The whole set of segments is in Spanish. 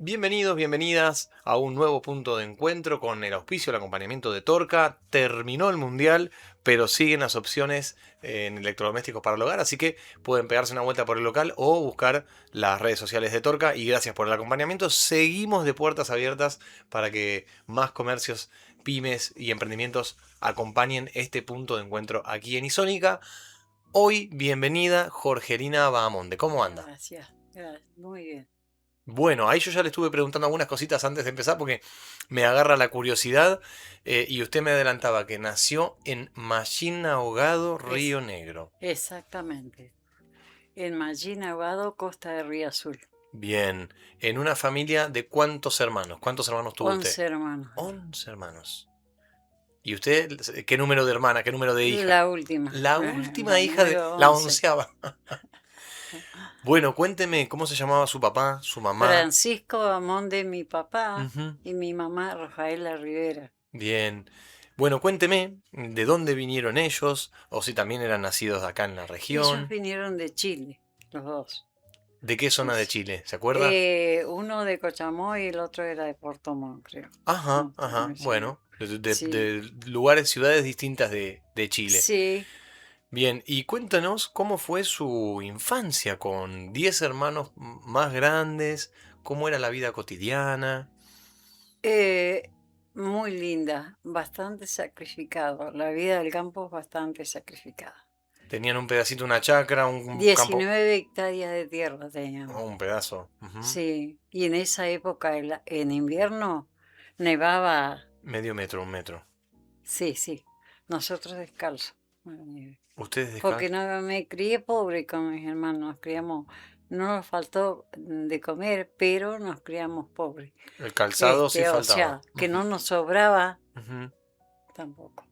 Bienvenidos, bienvenidas a un nuevo punto de encuentro con el auspicio, el acompañamiento de Torca. Terminó el mundial, pero siguen las opciones en electrodomésticos para el hogar, así que pueden pegarse una vuelta por el local o buscar las redes sociales de Torca. Y gracias por el acompañamiento. Seguimos de puertas abiertas para que más comercios, pymes y emprendimientos acompañen este punto de encuentro aquí en Isónica. Hoy, bienvenida Jorgelina Bahamonde. ¿Cómo anda? Gracias, gracias, muy bien. Bueno, ahí yo ya le estuve preguntando algunas cositas antes de empezar porque me agarra la curiosidad y usted me adelantaba que nació en Machín Ahogado, Es Río Negro. exactamente. En Mallín Aguado, Costa de Río Azul. Bien, en una familia de ¿cuántos hermanos? ¿Cuántos hermanos tuvo usted? 11 hermanos. 11 hermanos. ¿Y usted qué número de hermana, qué número de hija? La última, La última la hija de número la 11. onceava. Bueno, cuénteme cómo se llamaba su papá, su mamá. Francisco Amonde, mi papá, Ujú. y mi mamá, Rafaela Rivera. Bien. Bueno, cuénteme de dónde vinieron ellos, o si también eran nacidos acá en la Ellos región. vinieron de Chile, los dos. ¿De qué zona de Es- Chile? ¿Se acuerda? Uno de Cochamoy y el otro era de Puerto Montt, creo. Ajá, No estoy ajá. muy seguro. Bueno, Sí, de lugares, ciudades distintas de Chile. sí. Bien, y cuéntanos cómo fue su infancia con 10 hermanos más grandes, cómo era la vida cotidiana. Eh, Muy linda, bastante sacrificado. La vida del campo es bastante sacrificada. Tenían un pedacito, una chacra, un campo, 19 hectáreas de tierra o teníamos. un pedazo. Ujú. Sí, y en esa época, en invierno, nevaba. Medio metro, un metro. Sí, sí, nosotros descalzos. ¿Ustedes Porque descalzos? no me crié pobre con mis hermanos, nos criamos, no nos faltó de comer, pero nos criamos pobres. El calzado sí O faltaba. sea, que no nos sobraba Ujú. tampoco.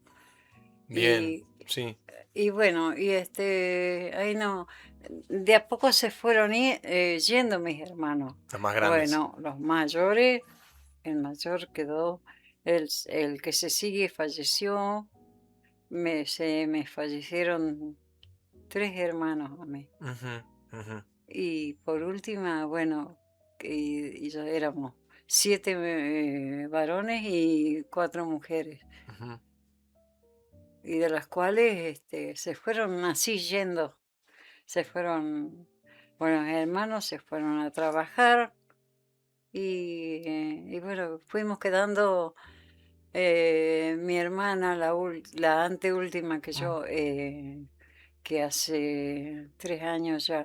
Bien, Y, sí, y bueno, ahí no, de a poco se fueron yendo mis hermanos. los más grandes. Bueno, los mayores, el mayor quedó, el que se sigue falleció, se me fallecieron 3 hermanos a mí. Ujú, ujú, Y por última, bueno, y ya éramos 7 varones y 4 mujeres. ujú. Y de las cuales se fueron así yendo, se fueron, bueno, mis hermanos se fueron a trabajar y bueno, fuimos quedando, mi hermana, la anteúltima que Mm. yo, que hace 3 años ya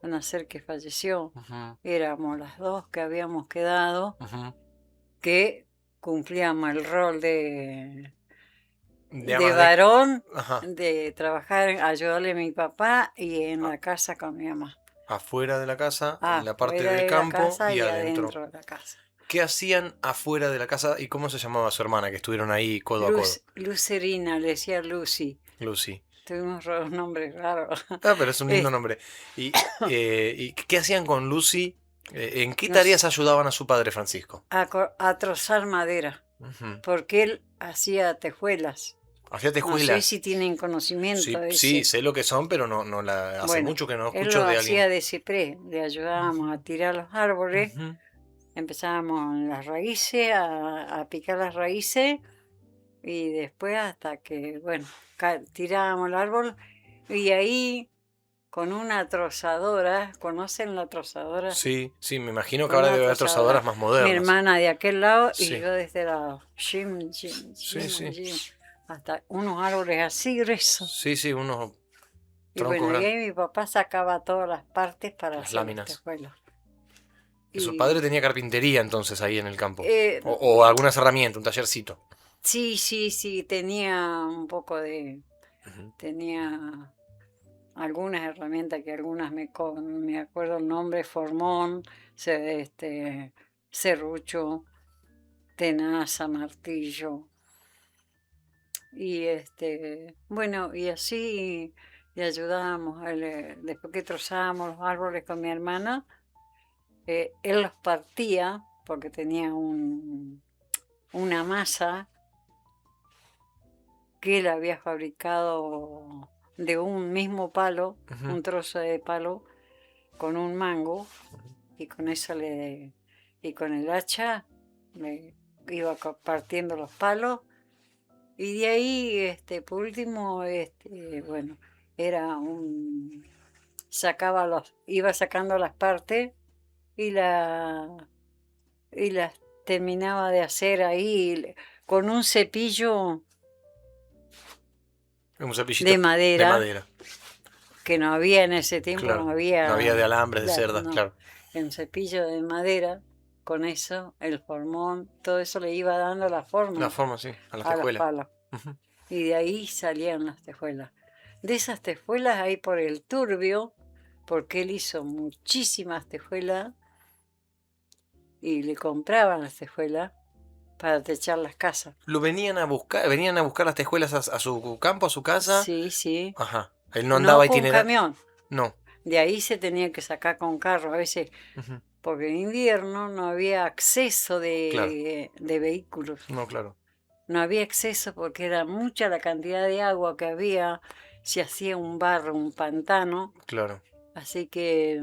van a ser que falleció, Ujú, éramos las dos que habíamos quedado, ujú. que cumplíamos el rol de De De amas de... varón, Ajá, de trabajar, ayudarle a mi papá y en a- la casa con mi mamá. afuera de la casa, en la parte Afuera del de la campo casa y y adentro. adentro de la casa. ¿Qué hacían afuera de la casa y cómo se llamaba su hermana que estuvieron ahí codo a codo? Lucerina, le decía Lucy. Lucy. Tuvimos nombres raros. Ah, pero es un lindo Es- nombre. ¿Y qué hacían con Lucy? ¿En qué tareas nos, ayudaban a su padre Francisco? a trozar madera, Ujú. porque él hacía tejuelas. Hacía No sé tejuelas. si tienen conocimiento Sí, de sí, ese. sé lo que son, pero no hace Bueno, mucho que no él lo escucho de alguien. hacía de ciprés, le ayudábamos a Ujú, tirar los árboles. ujú. Empezábamos en las raíces, a picar las raíces y después hasta que, bueno, tirábamos el árbol y ahí con una trozadora, ¿conocen la trozadora? Sí, sí, me imagino que Con ahora una debe haber trozadoras trozadora. más Mi modernas. hermana de aquel lado y Sí, yo de este lado. Jim, Jim, sí, Jim, sí. Jim. Hasta unos árboles así gruesos. Sí, sí, unos Y troncos bueno, y grandes. ahí mi papá sacaba todas las partes para Las hacer los láminas. tejuelos. Su padre Y tenía carpintería entonces ahí en el campo. eh, O algunas herramientas, un tallercito. sí, sí, sí, tenía un poco de, Ujú, tenía algunas herramientas que algunas me acuerdo el nombre, formón, serrucho, tenaza, martillo. Y bueno, y así le ayudábamos, después que trozábamos los árboles con mi hermana, él los partía porque tenía una masa que él había fabricado de un mismo palo, ujú. un trozo de palo con un mango, y con eso y con el hacha me iba partiendo los palos. Y de ahí, por último, bueno, era iba sacando las partes y y las terminaba de hacer ahí con un cepillo Un cepillito de madera, de madera. que no había en ese tiempo, Claro. no había. No había de alambres, de cerdas, No, claro. un cepillo de madera, con eso, el formón, todo eso le iba dando la forma La forma, sí, a las a los tejuelas. palos. Ujú. Y de ahí salían las tejuelas. De esas tejuelas hay por el Turbio, porque él hizo muchísimas tejuelas y le compraban las tejuelas para techar las casas. Lo venían a buscar las tejuelas a su campo, a su casa. Sí, sí. Ajá. Él no No andaba con itinerante. camión. No. De ahí se tenía que sacar con carro a veces, Ujú. porque en invierno no había acceso Claro. de vehículos. No, claro. No había acceso porque era mucha la cantidad de agua que había, se hacía un barro, un pantano. Claro. Así que,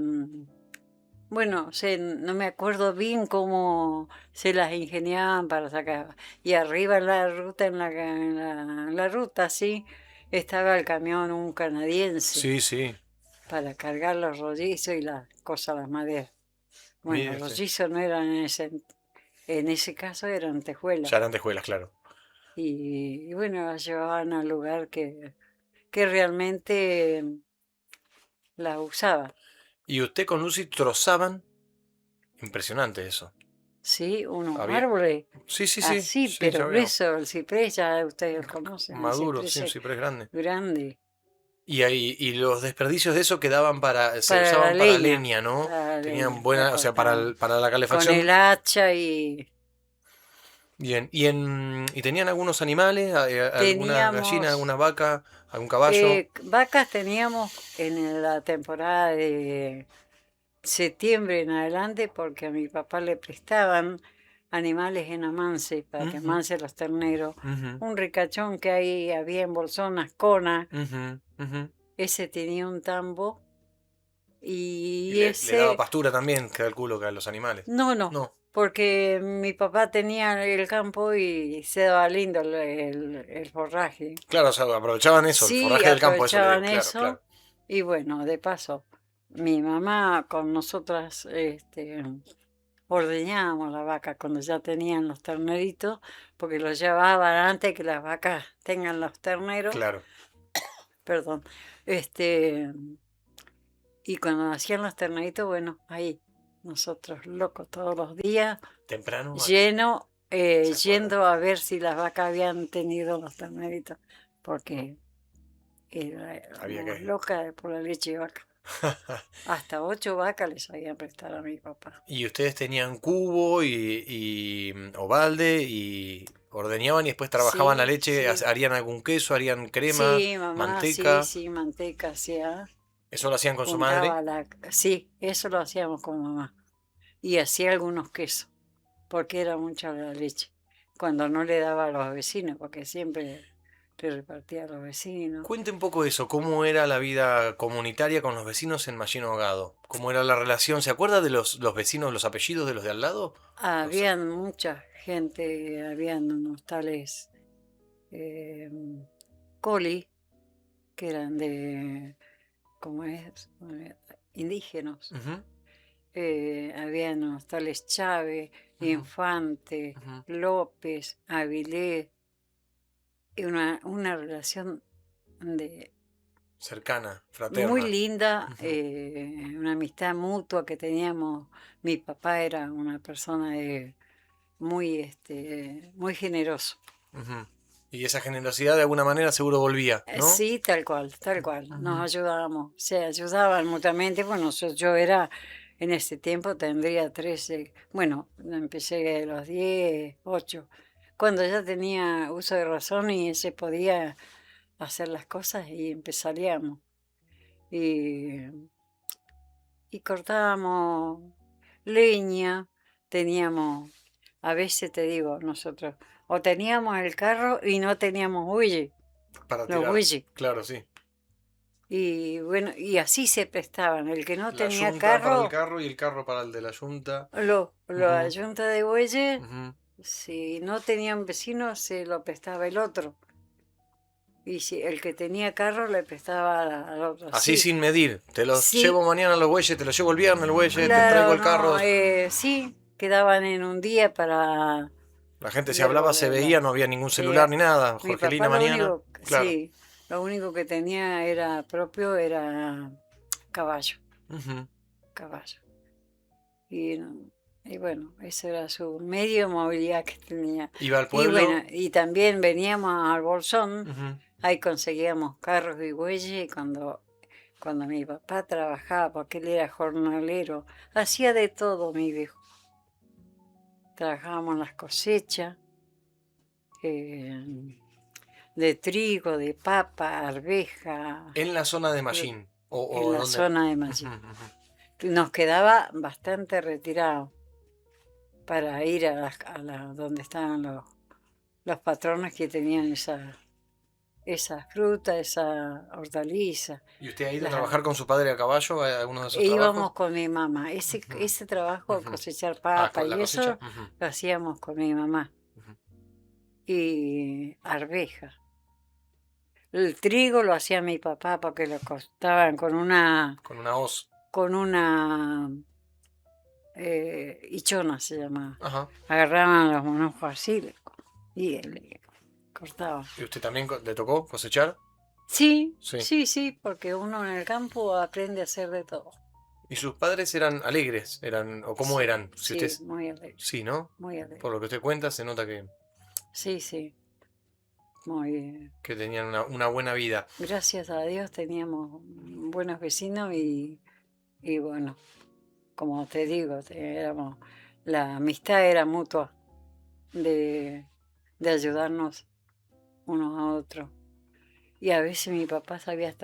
bueno, no me acuerdo bien cómo se las ingeniaban para sacar. Y arriba en la ruta, en la ruta, sí, estaba el camión, un canadiense, Sí, sí. para cargar los rollizos y las cosas, las maderas. Bueno, Mire los usted. rollizos no eran en ese caso eran tejuelas. Ya eran tejuelas, claro. Y bueno, las llevaban al lugar que realmente las usaba. Y usted con Lucy trozaban. Impresionante eso. Sí, unos Había. árboles Sí, sí, sí. así, Sí, ya pero veo. grueso, el ciprés ya ustedes conocen, el Maduro, sí, un ciprés ciprés grande. grande, Y ahí, y los desperdicios de eso quedaban se para la usaban para leña, leña, ¿no? para la Tenían leña, la buena, o sea, cortaban para la con el calefacción. hacha y Bien. ¿Y tenían algunos animales? ¿Alguna gallina, teníamos, alguna vaca, algún caballo? vacas teníamos en la temporada de septiembre en adelante porque a mi papá le prestaban animales en amance para que Ujú, amance los terneros. ujú, Un ricachón que ahí había en Bolsonas, Cona, ujú, ujú. ese tenía un tambo Y y le daba ese, pastura también, calculo, que a los animales. no, No. porque mi papá tenía el campo y se daba lindo el forraje. Claro, o sea, aprovechaban eso, el Sí, forraje del campo, eso le digo, aprovechaban claro, eso claro. y bueno, de paso, mi mamá con nosotras ordeñábamos la vaca cuando ya tenían los terneritos, porque los llevaban antes que las vacas tengan los terneros, Claro. perdón, y cuando nacían los terneritos, bueno, ahí, nosotros locos todos los días, Temprano, ¿se acuerda? yendo a ver si las vacas habían tenido los terneritos, porque Había éramos que. locas por la leche de vaca. Hasta 8 vacas les habían prestado a mi papá. Y ustedes tenían cubo o balde y ordeñaban y después trabajaban la Sí, leche, sí. harían algún queso, harían crema, Sí, mamá, sí, manteca. sí, manteca hacía. Eso lo hacían con su madre. Juntaba Sí, eso lo hacíamos con mamá. Y hacía algunos quesos, porque era mucha la leche. Cuando no le daba a los vecinos, porque siempre le repartía a los vecinos. Cuente un poco eso, cómo era la vida comunitaria con los vecinos en Mallino Ahogado. ¿Cómo era la relación? ¿Se acuerda de los vecinos, los apellidos de los de al lado? Los- Habían mucha gente, habían unos tales eh, coli, que eran ¿cómo es? Indígenas. Ujú, Habían unos tales Chávez, ujú, Infante, ujú. López, Avilés, y una relación de, Cercana, muy fraterna. linda, Ujú, una amistad mutua que teníamos. Mi papá era una persona muy generoso. ujú. Y esa generosidad de alguna manera seguro volvía, ¿no? Sí, tal cual, tal cual. Nos Ujú. ayudábamos, se ayudaban mutuamente. Bueno, yo era, en ese tiempo tendría 13, bueno, empecé a los 10, 8, cuando ya tenía uso de razón y se podía hacer las cosas y empezaríamos. Y, y cortábamos leña, teníamos, a veces te digo, nosotros, o teníamos el carro y no teníamos buille, Para los tirar. bueyes. Claro, sí. Y bueno, y así se prestaban. El que no La tenía yunta para el carro, carro y el carro para el de la yunta. la Ujú, yunta de bueyes, ujú. si no tenían vecinos, se lo prestaba el otro. Y si el que tenía carro le prestaba al otro. Así Sí, sin medir. Te los sí, llevo mañana los bueyes, te los llevo el viernes el bueyes, te traigo claro, el carro. no, sí, quedaban en un día para La gente se hablaba, se devolverla. veía, no había ningún Sí, celular ni nada. mi papá Jorgelina mañana. Claro. sí, lo único que tenía era propio era caballo, Ujú. caballo. Y, y bueno, ese era su medio de movilidad que tenía. Iba al Y bueno, pueblo. y también veníamos al Bolsón, Ujú. ahí conseguíamos carros y bueyes, y cuando mi papá trabajaba, porque él era jornalero, hacía de todo mi viejo. Trabajábamos las cosechas, eh, de trigo, de papa, arveja, En la zona de Mallín. en O la donde. zona de Ujú, Mallín. ujú. Nos quedaba bastante retirado para ir donde estaban los patrones que tenían esa fruta, esa hortaliza. ¿Y usted ha ido a Las, trabajar con su padre a caballo a alguno de esos íbamos trabajos? con mi mamá. Ujú, Ese trabajo de ujú. cosechar Ah, papa con la y cosecha. eso Ujú, lo hacíamos con mi mamá. ujú. Y arveja. El trigo lo hacía mi papá porque lo cortaban Con una hoz. con una hichona se llamaba. Ajá. Agarraban los monojos así y le cortaban. ¿Y usted también le tocó cosechar? Sí, Sí. sí, sí, porque uno en el campo aprende a hacer de todo. ¿Y sus padres eran alegres? ¿O cómo Sí, eran? Si usted sí, muy alegre, sí, ¿no? muy Por alegre. lo que usted cuenta, se nota Sí, sí, muy bien. que tenían una buena vida. Gracias a Dios teníamos buenos vecinos y bueno, como te digo, la amistad era mutua de ayudarnos unos a otros. Y a veces mi papá sabía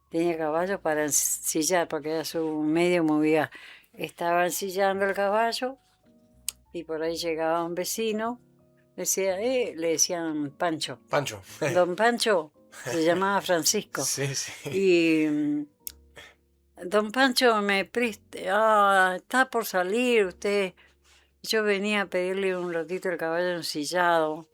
tenía caballo para ensillar, porque era su medio movía. Estaba ensillando el caballo y por ahí llegaba un vecino, le decían Pancho. Pancho. Don Pancho se llamaba Francisco. Sí, sí. Y don Pancho está por salir usted. Yo venía a pedirle un ratito el caballo ensillado,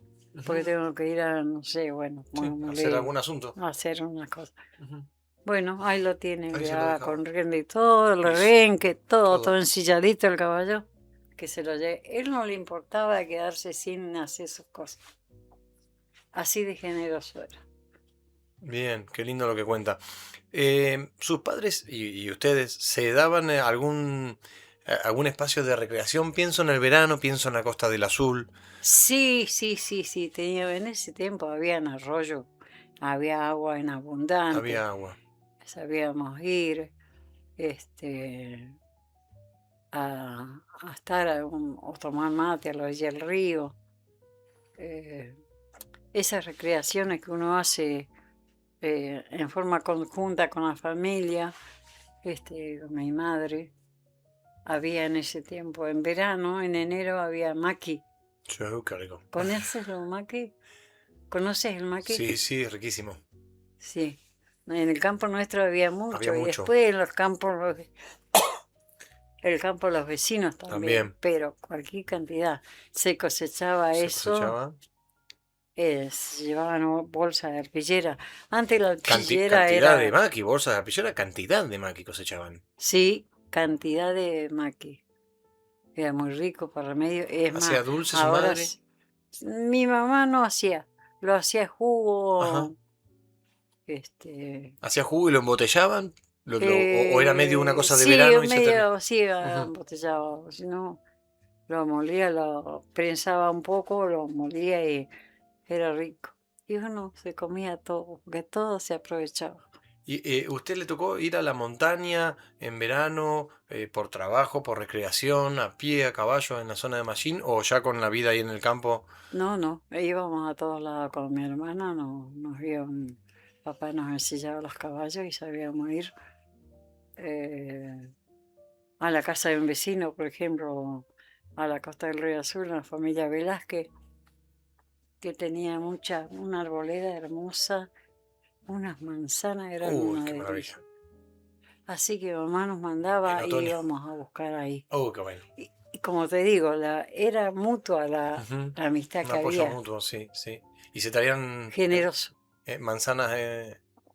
porque Ujú. tengo que ir a, no sé, bueno, Sí, muy hacer lejos, algún asunto. a hacer una cosa. Ujú. Bueno, ahí lo tiene, Ahí se lo ya dejaba. con rienda y todo, el Y renque, todo todo. ensilladito el caballo, que se lo lleve. Él no le importaba quedarse sin hacer sus cosas. Así de generoso era. Bien, qué lindo lo que cuenta. ¿Sus padres y ustedes se daban algún espacio de recreación? Pienso en el verano, pienso en la Costa del Azul. Sí, sí, sí, sí, en ese tiempo había un arroyo, había agua en abundante, Había agua. sabíamos ir, este, a estar o tomar mate a la orilla del río. eh, Esas recreaciones que uno hace en forma conjunta con la familia, con mi madre. Había en ese tiempo, en verano, en enero había maqui. Sí, qué rico. ¿Conoces los maqui? ¿Conoces el maqui? Sí, sí, riquísimo. Sí. En el campo nuestro había Había mucho y mucho. después en los campos, el campo de los vecinos también, También. pero cualquier cantidad. Se cosechaba Se eso, cosechaba. se llevaban bolsas de arpillera. Antes la arpillera Cantidad de era, maqui, bolsas de apillera, cantidad de maqui cosechaban. sí, cantidad de maqui. Era muy rico para remedio. Es más, Hacía dulce su ahora madre. mi mamá no hacía, lo hacía Ajá. jugo, este, Hacía jugo y lo embotellaban. O era medio una cosa de sí, verano y se terminó. medio, sí, embotellado, si no, lo molía, lo prensaba un poco, lo molía y era rico. Y uno se comía todo, porque todo se aprovechaba. ¿Y usted le tocó ir a la montaña en verano por trabajo, por recreación, a pie, a caballo en la zona de Mallín o ya con la vida ahí en el campo? No, no, íbamos a todos lados con mi hermana, papá nos ensillaba los caballos y sabíamos ir. A la casa de un vecino, por ejemplo, a la costa del Río Azul, una familia Velázquez, que tenía una arboleda hermosa unas manzanas eran Uy, una qué delicia. maravilla. Así que mamá nos En mandaba y otoño. íbamos a buscar ahí. Qué bueno. Y como te digo, era mutua Ujú. la amistad Un que apoyo había, mutuo, sí, sí. Y se traían generoso, manzanas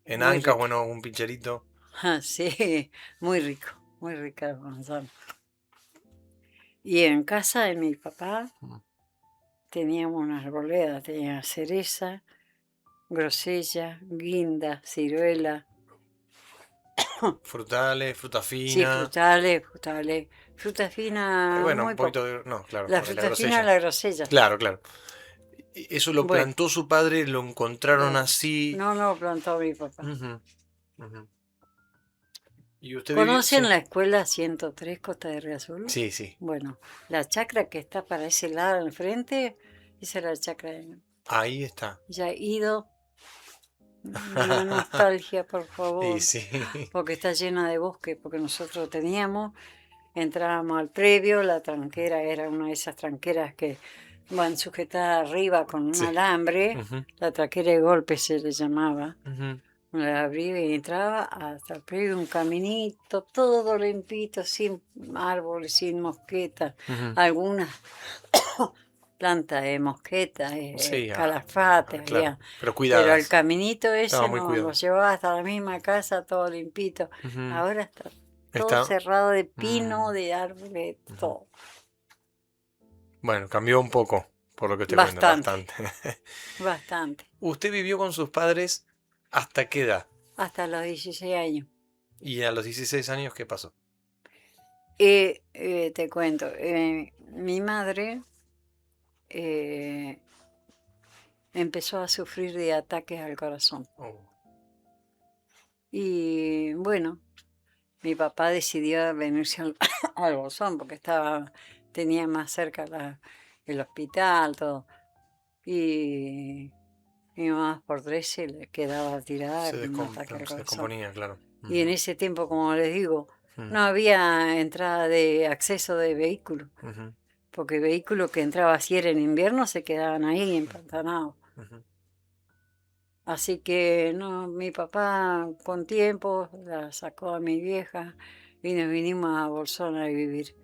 en muy ancas, rica. bueno, un pincherito. Ah, sí, muy rica la manzana. Y en casa de mi papá Mm. teníamos una arboleda, tenía cereza, grosella, guinda, ciruela, Frutales, fruta sí, fina. frutales, frutales, fruta fina, Bueno, muy un poquito poco. de... No, claro, La por ahí la fruta fina, grosella. la grosella. Claro, claro. Eso lo Bueno, plantó su padre, lo encontraron así. no lo plantó mi papá. Ujú, ujú. ¿Y usted vivió? ¿Conocen Sí. la escuela 103 Costa de Río Azul? Sí, sí. Bueno, la chacra que está para ese lado al frente, esa es la chacra de mi. Ahí está. Ya he ido, me da nostalgia, por Y favor, sí. porque está llena de bosque, porque nosotros teníamos, entrábamos al previo, la tranquera era una de esas tranqueras que van sujetadas arriba con un Sí. alambre, Ujú, la tranquera de golpe se le llamaba. ujú, La abría y entraba hasta el previo, un caminito, todo limpito, sin árboles, sin mosquetas, ujú. algunas plantas de mosquetas, Sí, calafate claro. había, Pero pero el cuidadas. caminito Estaba ese muy nos lo cuidado. llevaba hasta la misma casa, todo limpito. Ujú. Ahora está todo Está. cerrado de mm, pino, de árboles, ujú. todo. Bueno, cambió un poco, por lo que usted cuenta, Bastante, bastante. bastante. ¿Usted vivió con sus padres hasta qué edad? Hasta los 16 años. ¿Y a los 16 años qué pasó? Te cuento, mi madre eh, empezó a sufrir de ataques al corazón. Oh. Y bueno, mi papá decidió venirse al Bolsón porque tenía más cerca el hospital, todo. Y mi mamá por 13 le quedaba tirada con un ataque al Se corazón. descomponía, claro. Y en Ujú, ese tiempo, como les digo, ujú, no había entrada de acceso de vehículos, ujú, porque vehículos que entraba así era en invierno se quedaban ahí empantanados. ujú. Así que no, mi papá con tiempo la sacó a mi vieja y nos vinimos a Bolsón a vivir.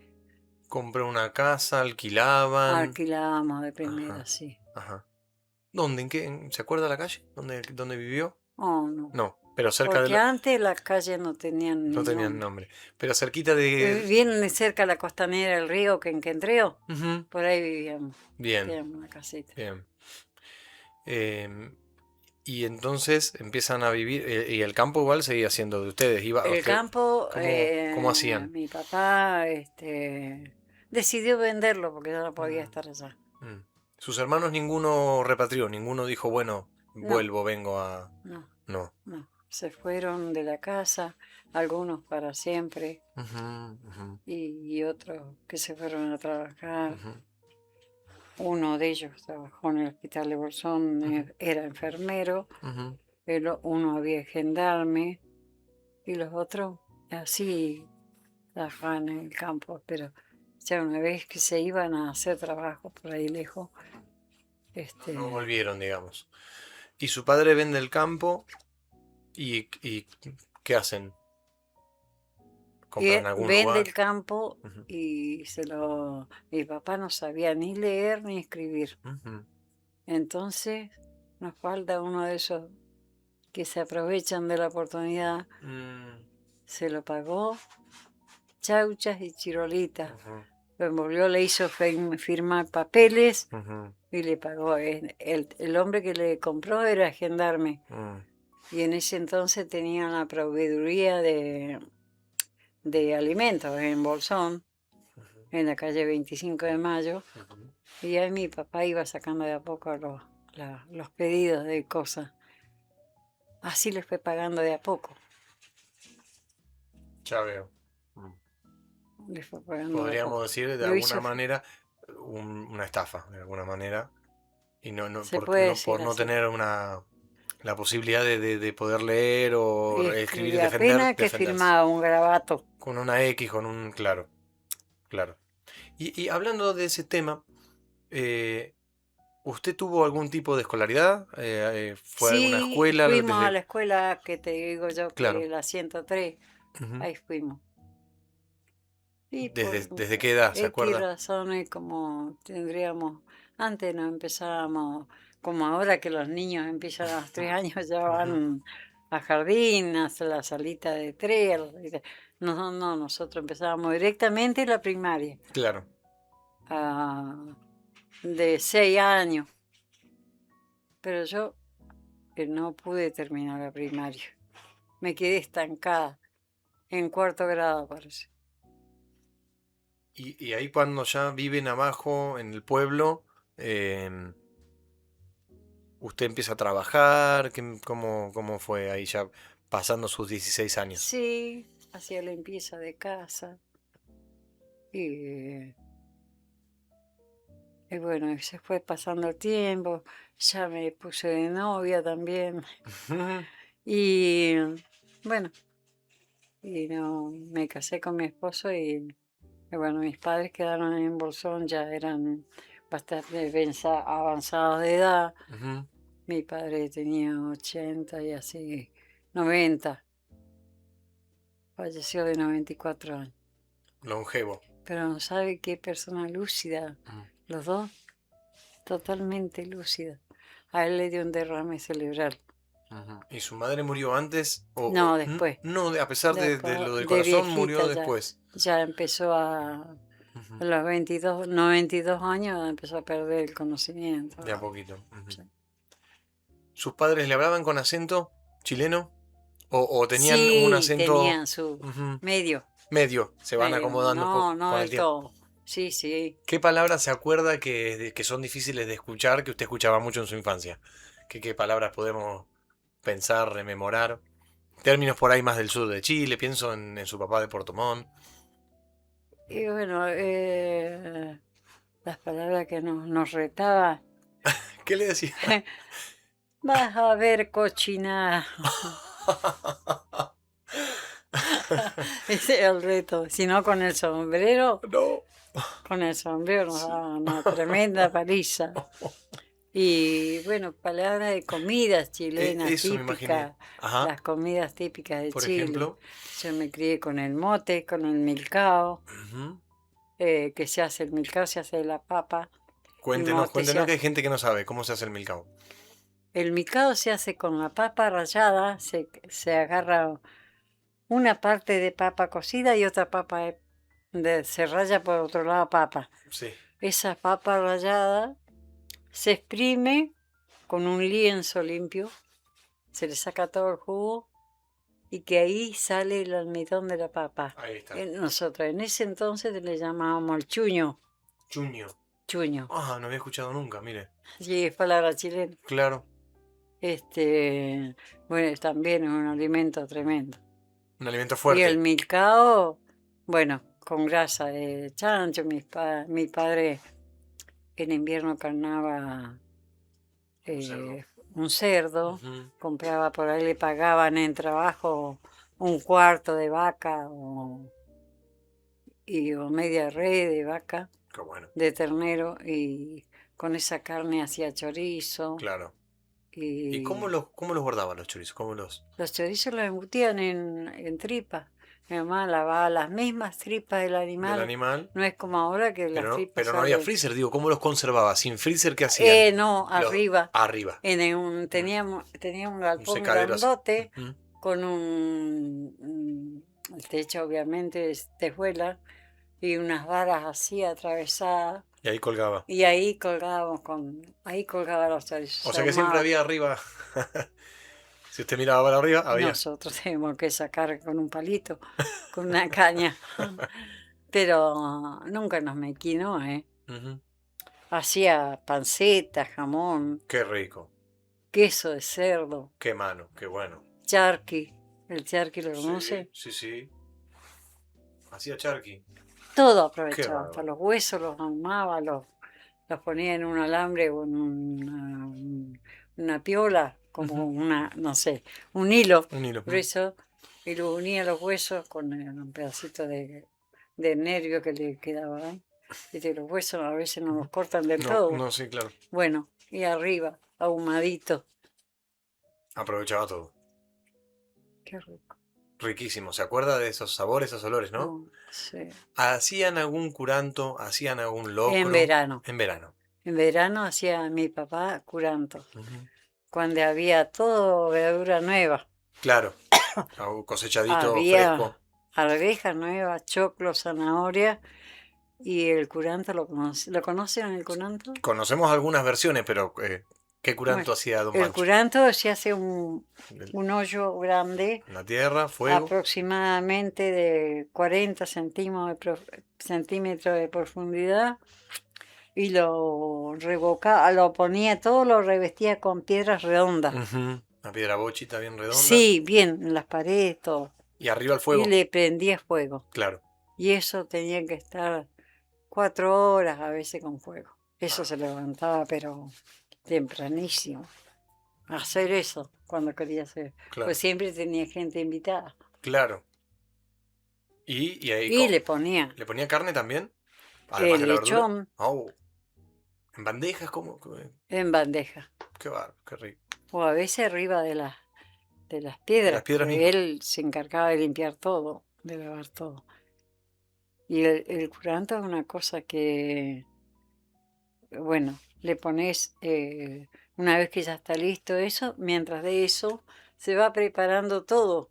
Compró una casa, alquilaban. Alquilábamos de primera, Ajá, sí. ajá. ¿Dónde? ¿En qué? ¿Se acuerda la calle? ¿Dónde vivió? Oh, no. No, pero cerca de Porque antes las calles no tenían no ni tenían nombre. nombre. Pero cerquita de... Bien cerca de la costanera del río que en Quentreo, Ujú. por ahí vivíamos. Bien, Teníamos una casita. bien. Em, y entonces empiezan a vivir, y el campo igual seguía siendo de ustedes. Iba El usted, campo, ¿cómo hacían? mi papá decidió venderlo porque ya no podía Mm, estar allá. mm. Sus hermanos ninguno repatrió, ninguno dijo, bueno, No, vuelvo, vengo a... no. No. No, se fueron de la casa, algunos para siempre Ujú, ujú, y otros que se fueron a trabajar. ujú, Uno de ellos trabajó en el hospital de Bolsón, ujú, era enfermero, ujú. uno había gendarme y los otros así trabajaban en el campo, pero ya una vez que se iban a hacer trabajo por ahí lejos, No este, volvieron, digamos. Y su padre vende el campo y ¿qué hacen? ¿Compran algún vende lugar? el campo Ujú, y mi papá no sabía ni leer ni escribir. ujú. Entonces nos falta uno de esos que se aprovechan de la oportunidad. Mm, Se lo pagó, chauchas y chirolitas. ujú, Lo envolvió, le hizo firmar papeles ujú, y le pagó. El hombre que le compró era gendarme. mm, Y en ese entonces tenía una proveeduría de alimentos en Bolsón, ujú, en la calle 25 de Mayo. ujú. Y ahí mi papá iba sacando de a poco los pedidos de cosas. Así les fue pagando de a poco. Ya veo. Mm. Les fue pagando de a Podríamos poco. decir de Lo alguna hizo, manera una estafa, de alguna manera. Y se puede por decir no así. tener la posibilidad de poder leer o escribir, Y apenas que defenderse. firmaba un garabato. Con una X, con un... Claro, claro. Y hablando de ese tema, eh, ¿Usted tuvo algún tipo de escolaridad? ¿Fue a alguna Sí, escuela fuimos a desde...? la escuela que te digo yo, Claro. que la 103, Ujú. ahí fuimos. Y por ¿Desde qué edad, se X acuerda? razones como tendríamos, antes no empezábamos, como ahora que los niños empiezan a los 3 años, ya Ujú. van a jardín, hasta la salita de 3. No, no, nosotros empezábamos directamente la primaria, Claro. ah, de 6 años, pero yo no pude terminar la primaria. Me quedé estancada en 4 grado, parece. Y ahí cuando ya viven abajo en el pueblo, em, usted empieza a trabajar, ¿cómo fue ahí ya pasando sus 16 años? Sí, hacía limpieza de casa y, y bueno, y se fue pasando el tiempo, ya me puse de novia también Ujú. y bueno, y no, me casé con mi esposo y bueno, mis padres quedaron en Bolsón, ya eran bastante avanzados de edad. Ujú. Mi padre tenía 80 y así 90, falleció de 94 años. Longevo. Pero no sabe qué persona lúcida, Mm. los dos totalmente lúcida. A él le dio un derrame cerebral. Ujú. ¿Y su madre murió antes? No, después, No, a pesar de después lo del de corazón, murió viejita después. ya empezó Ujú. a los 22, 92 años empezó a perder el conocimiento. De a poquito. Ujú. Sí. ¿Sus padres le hablaban con acento chileno? ¿O tenían un Sí, acento tenían su ujú, medio, medio? Se van medio, acomodando no, no con el del tiempo. todo. Sí, sí. ¿Qué palabras se acuerda que son difíciles de escuchar, que usted escuchaba mucho en su infancia? ¿Qué palabras podemos pensar, rememorar? Términos por ahí más del sur de Chile, pienso en su papá de Puerto Montt. Y bueno, las palabras que nos retaba. ¿Qué le decía? Vas a ver cochinada. Ese es el reto. Si no, No. con el sombrero nos daba una tremenda paliza. Y bueno, palabras de comidas chilenas Eso me imaginé. típicas, Ajá. las comidas típicas de Por Chile. ejemplo. Yo me crié con el mote, con el milcao, Ujú. que se hace, el milcao se hace de la papa, el Cuéntenos, mote se cuéntenos que hay hace. gente que no sabe cómo se hace el milcao. El milcao se hace con la papa rallada, se agarra una parte de papa cocida y otra papa se raya por otro lado papa. Sí. Esa papa rallada se exprime con un lienzo limpio, se le saca todo el jugo y que ahí sale el almidón de la papa. Ahí está. Nosotros en ese entonces le llamábamos el chuño, Chuño. chuño, Ah, no había escuchado nunca, mire. sí, es palabra chilena. Claro. Bueno, también es un alimento tremendo. Un alimento Y el fuerte. milcao, bueno, con grasa de chancho, mi padre en invierno carnaba Un cerdo. un cerdo, Ujú. compraba por ahí, le pagaban en trabajo un cuarto de vaca o media red de vaca, Qué bueno. de ternero, y con esa carne hacía chorizo. Claro. ¿Y Y cómo los guardaban los chorizos? ¿Cómo los...? los chorizos los embutían en tripas. Mi mamá lavaba las mismas tripas del Del animal. animal? No es como ahora que las tripas Pero no había salen. freezer, digo, ¿cómo los conservaba? ¿Sin freezer qué hacían? No, Los arriba. arriba. Mm. Tenía un Un galpón secadero así. grandote Ujú. con el techo obviamente es tejuela y unas varas así atravesadas. Y ahí colgaba. Y ahí colgaba los chorizos. O Se sea que siempre armaba. había arriba. Si usted miraba para arriba, había. Nosotros tenemos que sacar con un palito, con una caña. Pero nunca nos mequinó, ¿eh? Ujú. Hacía panceta, jamón, Qué rico. queso de cerdo, Qué mano, qué bueno. charqui. ¿El charqui lo Sí, conoce? sí, sí. Hacía charqui. Todo Qué aprovechaba. Hasta bárbaro. los huesos los ahumaba, los ponía en un alambre o en una piola, como Ujú. no sé, un hilo Un hilo. grueso, y lo unía los huesos con un pedacito de nervio que le quedaba ahí. Viste, los huesos a veces no los cortan del No, todo. no, sí, claro. Bueno, y arriba, ahumadito. Aprovechaba todo. Qué rico. Riquísimo. ¿Se acuerda de esos sabores, esos olores, no? Sí. ¿Hacían algún curanto? ¿Hacían algún locro? En verano. En verano. En verano hacía mi papá curanto. Ujú. Cuando había todo verdura nueva. Claro. Cosechadito, Había fresco. arvejas nuevas, choclo, zanahoria. Y el curanto ¿lo conocen el curanto? Conocemos algunas versiones, pero ¿qué Bueno, curanto hacía Don el Pancho? curanto se hace un El- hoyo grande, En la tierra, fuego. aproximadamente de 40 centímetros de profundidad, y lo ponía todo, lo revestía con piedras redondas. Ujú. Una piedra bochita bien redonda. Sí, bien, en las paredes, todo. Y arriba el Y fuego. le prendía fuego. Claro. Y eso tenía que estar 4 horas a veces con fuego. Eso Ah. se levantaba, pero tempranísimo. A hacer eso cuando quería hacer. Claro. Pues siempre tenía gente invitada. Claro. Y ahí Y le ponía ¿le ponía carne también? Además de la verdura. lechón Oh. ¿En bandejas? ¿Cómo? en bandeja. Qué bar, qué rico. O a veces arriba de las De las piedras, piedras porque mismas. él se encargaba de limpiar todo, de lavar todo. Y el curanto es una cosa que, bueno, le pones, una vez que ya está listo eso, mientras de eso se va preparando todo.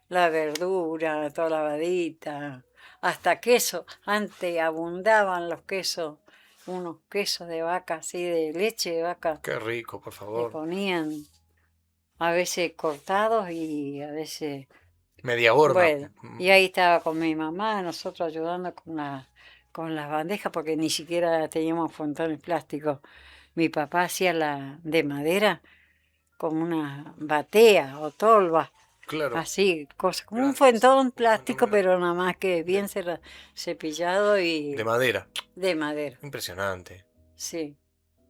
La verdura, toda lavadita, hasta queso. Antes abundaban los quesos, unos quesos de vaca, así de leche de vaca. Qué rico, por Le favor. ponían a veces cortados y a veces... Media horma. Bueno, y ahí estaba con mi mamá, nosotros ayudando con las bandejas, porque ni siquiera teníamos fontones plásticos. Mi papá hacía la de madera como una batea o tolva. Claro. Así, cosas como un Grandes. fontón Un plástico, fontón grande. pero nada más que bien cepillado y De madera. de madera. Impresionante. Sí,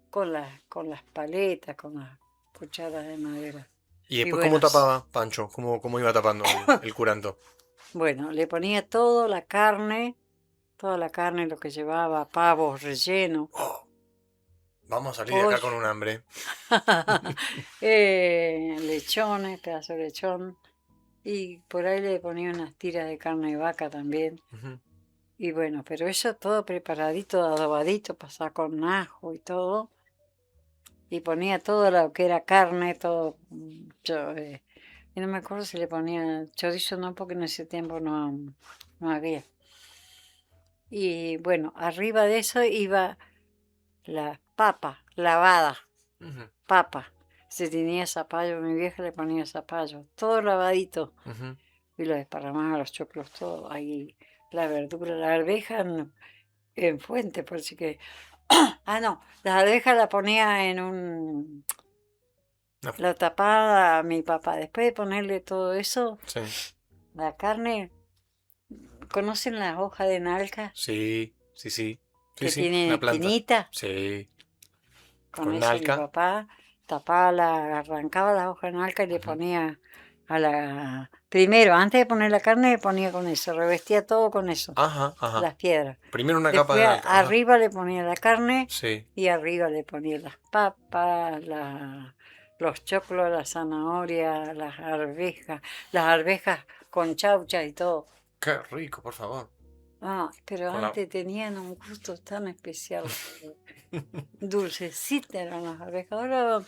con las paletas, con las cucharas de madera. ¿Y Y después cómo bueno, tapaba Pancho? ¿Cómo iba tapando el curanto? bueno, le ponía toda la carne, lo que llevaba, pavos relleno, Oh, vamos a salir de acá pollo, con un hambre. lechones, pedazo de lechón, y por ahí le ponía unas tiras de carne de vaca también. Ujú. Y bueno, pero eso todo preparadito, adobadito, pasaba con ajo y todo. Y ponía todo lo que era carne, todo. Y no me acuerdo si le ponía chorizo, no, porque en ese tiempo no había. Y bueno, arriba de eso iba la papa lavada, Ujú. papa. Si tenía zapallo, mi vieja le ponía zapallo, todo lavadito. Ujú. Y lo desparramaba, los choclos, todo. Ahí la verdura, la arveja en fuente, por si que... Ah, no, la arveja la ponía en un... No. Lo tapaba a mi papá. Después de ponerle todo eso, Sí. la carne... ¿Conocen las hojas de nalca Sí, sí, sí. Sí, que sí. tienen Una planta. espinita? Sí. Con Con eso mi nalca. papá tapaba, arrancaba las hojas de nalca y le Ujú. ponía a la... Primero, antes de poner la carne, le ponía con eso, revestía todo con eso, Ajá, ajá. las piedras. Primero una capa de Después nalca. Ajá. arriba le ponía la carne Sí. y arriba le ponía las papas, los choclos, la zanahoria, las arvejas con chaucha y todo. Qué rico, por favor. Ah, pero Con la- antes tenían un gusto tan especial. Dulcecitas eran las arvejas. Ahora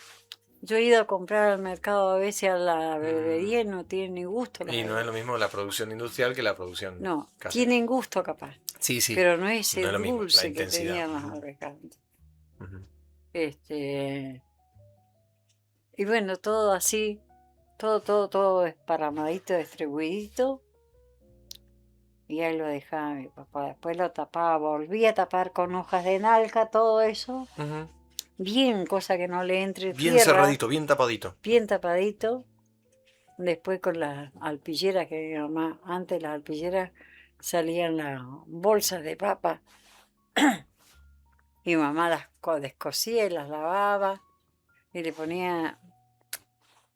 yo he ido a comprar al mercado a veces a la verdería y no tienen ni gusto las Y no es lo arvejas. mismo la producción industrial que la producción No, casera. tienen gusto capaz, Sí, sí. pero no es No ese es lo mismo, la dulce que intensidad. tenían las Ujú. arvejas antes. Ujú. Y bueno, todo así, todo esparamadito, distribuidito. Y ahí lo dejaba mi papá. Después lo tapaba, volvía a tapar con hojas de nalca, todo eso. Ujú. Bien, cosa que no le entre Bien tierra, cerradito, bien tapadito. bien tapadito. Después con las alpilleras, que mi mamá, antes las alpilleras salían las bolsas de papa. Mi mamá las descosía y las lavaba y le ponía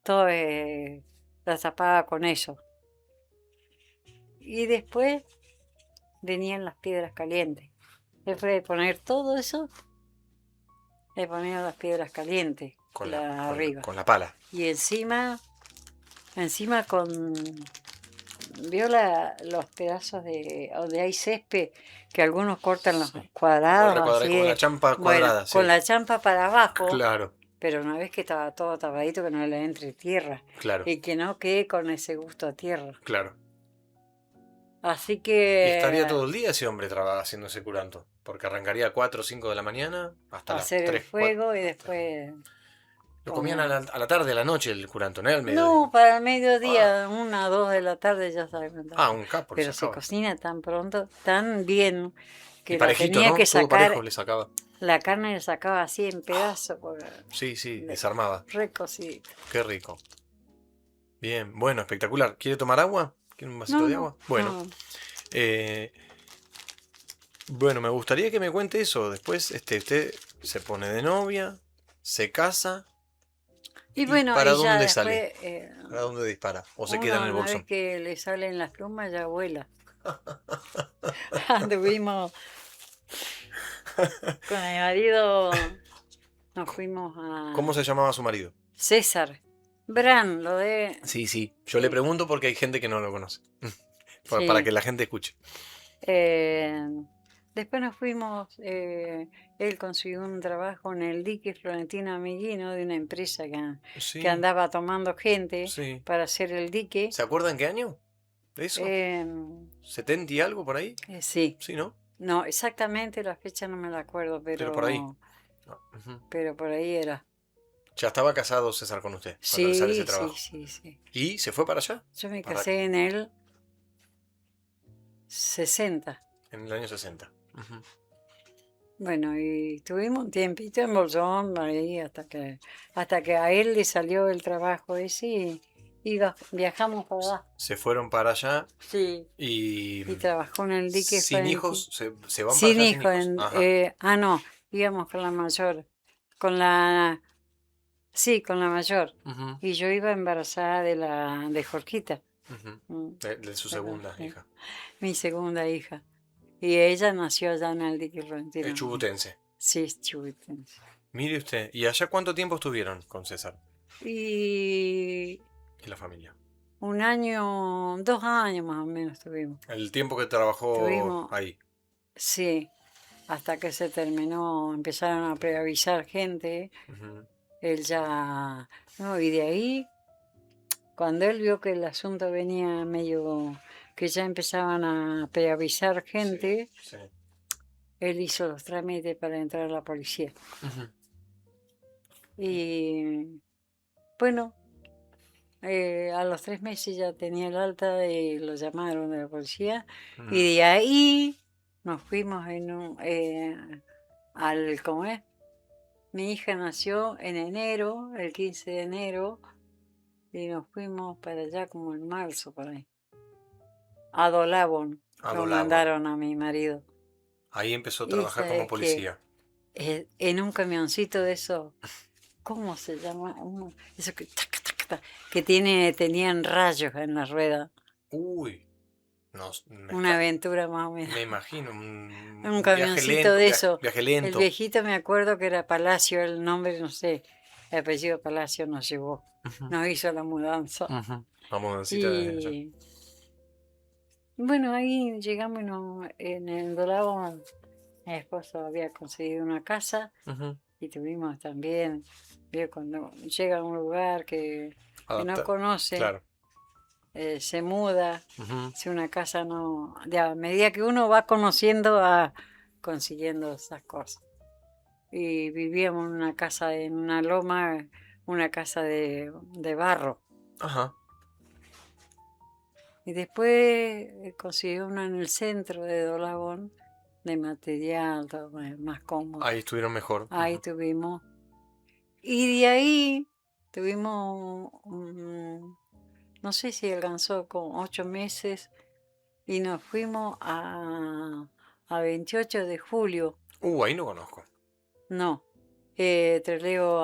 todo, las tapaba con eso. Y después venían las piedras calientes. Después de poner todo eso, le ponía las piedras calientes arriba. Con la pala. Y encima ¿vio los pedazos donde hay césped que algunos cortan los cuadrados? Así con la champa cuadrada, con sí. la champa para abajo. Claro. Pero una vez que estaba todo tapadito, que no le entre tierra. Claro. Y que no quede con ese gusto a tierra. Claro. Así que... Y estaría todo el día ese hombre haciendo ese curanto. Porque arrancaría a 4 o 5 de la mañana hasta las 3, hacer el fuego 4. y después... Lo comían a la tarde, a la noche el curanto, ¿no? Al mediodía. No, para el mediodía, 1 o 2 de la tarde ya se calentaba. Un capo. Pero se cocina tan pronto, tan bien, que y parejito, tenía ¿no? que Todo sacar. parejo le sacaba. La carne le sacaba así en pedazos. Sí, desarmaba. Recocidito. Qué rico. Bien, bueno, espectacular. ¿Quiere tomar agua? ¿Quiere un vasito de agua? Bueno. No. Bueno, me gustaría que me cuente eso. Después, usted se pone de novia, se casa. Y bueno, ¿para y ya dónde después, sale? ¿Para dónde dispara? ¿O se queda en el una bolso? vez que le salen las plumas ya vuela. Anduvimos con mi marido, nos fuimos a... ¿Cómo se llamaba su marido? César. Bran, lo de... Sí. Yo le pregunto porque hay gente que no lo conoce. Para que la gente escuche. Después nos fuimos, él consiguió un trabajo en el dique Florentino Amiguino de una empresa que andaba tomando gente para hacer el dique. ¿Se acuerdan qué año de eso? ¿70 y algo por ahí? Sí. Sí, ¿no? No, exactamente la fecha no me la acuerdo, pero por ahí. Pero por ahí era. ¿Ya estaba casado César con usted cuando le sale ese trabajo? Sí. ¿Y se fue para allá? Yo me casé en el 60. En el año 60. Bueno, y tuvimos un tiempito en Bolsón ahí hasta que a él le salió el trabajo ese y viajamos para allá. Se fueron para allá. Sí. Y trabajó en el dique. ¿Sin hijos? ¿Se van sin para allá hijos? sin hijos? No, íbamos con la mayor. Con la mayor. Y yo iba embarazada de Jorgita. De su segunda hija. Mi segunda hija. Y ella nació allá en el dique Florentino. Es chubutense. Sí, es chubutense. Mire usted, ¿y allá cuánto tiempo estuvieron con César? Y la familia. 1 año, 2 años más o menos estuvimos. El tiempo que trabajó ahí. Sí, hasta que se terminó, empezaron a preavisar gente. Él ya... No, y de ahí, cuando él vio que el asunto venía medio... que ya empezaban a preavisar gente, él hizo los trámites para entrar a la policía. Y bueno, a los 3 meses ya tenía el alta y lo llamaron de la policía. Y de ahí nos fuimos ¿cómo es? Mi hija nació en enero, el 15 de enero, y nos fuimos para allá como en marzo, por ahí. A Dolabón, lo mandaron a mi marido. Ahí empezó a trabajar como policía. En un camioncito de eso, ¿cómo se llama? Eso que tenían rayos en la rueda. Uy. Una aventura más o menos. Me imagino. Un camioncito de eso. Viaje lento. El viejito me acuerdo que era Palacio, el nombre, no sé. El apellido Palacio nos llevó. Nos hizo la mudanza. La mudancita de Bueno, ahí llegamos en el Dolabo. Mi esposo había conseguido una casa. Y tuvimos también, cuando llega a un lugar que no conoce. Claro. Se muda, si una casa no... a medida que uno va conociendo, va consiguiendo esas cosas. Y vivíamos en una casa, en una loma, una casa de barro. Y después consiguió una en el centro de Dolabón, de material, todo más cómodo. Ahí estuvieron mejor. Ahí tuvimos. Y de ahí tuvimos... no sé si alcanzó con 8 meses y nos fuimos a 28 de julio. Ahí no conozco. No, te leo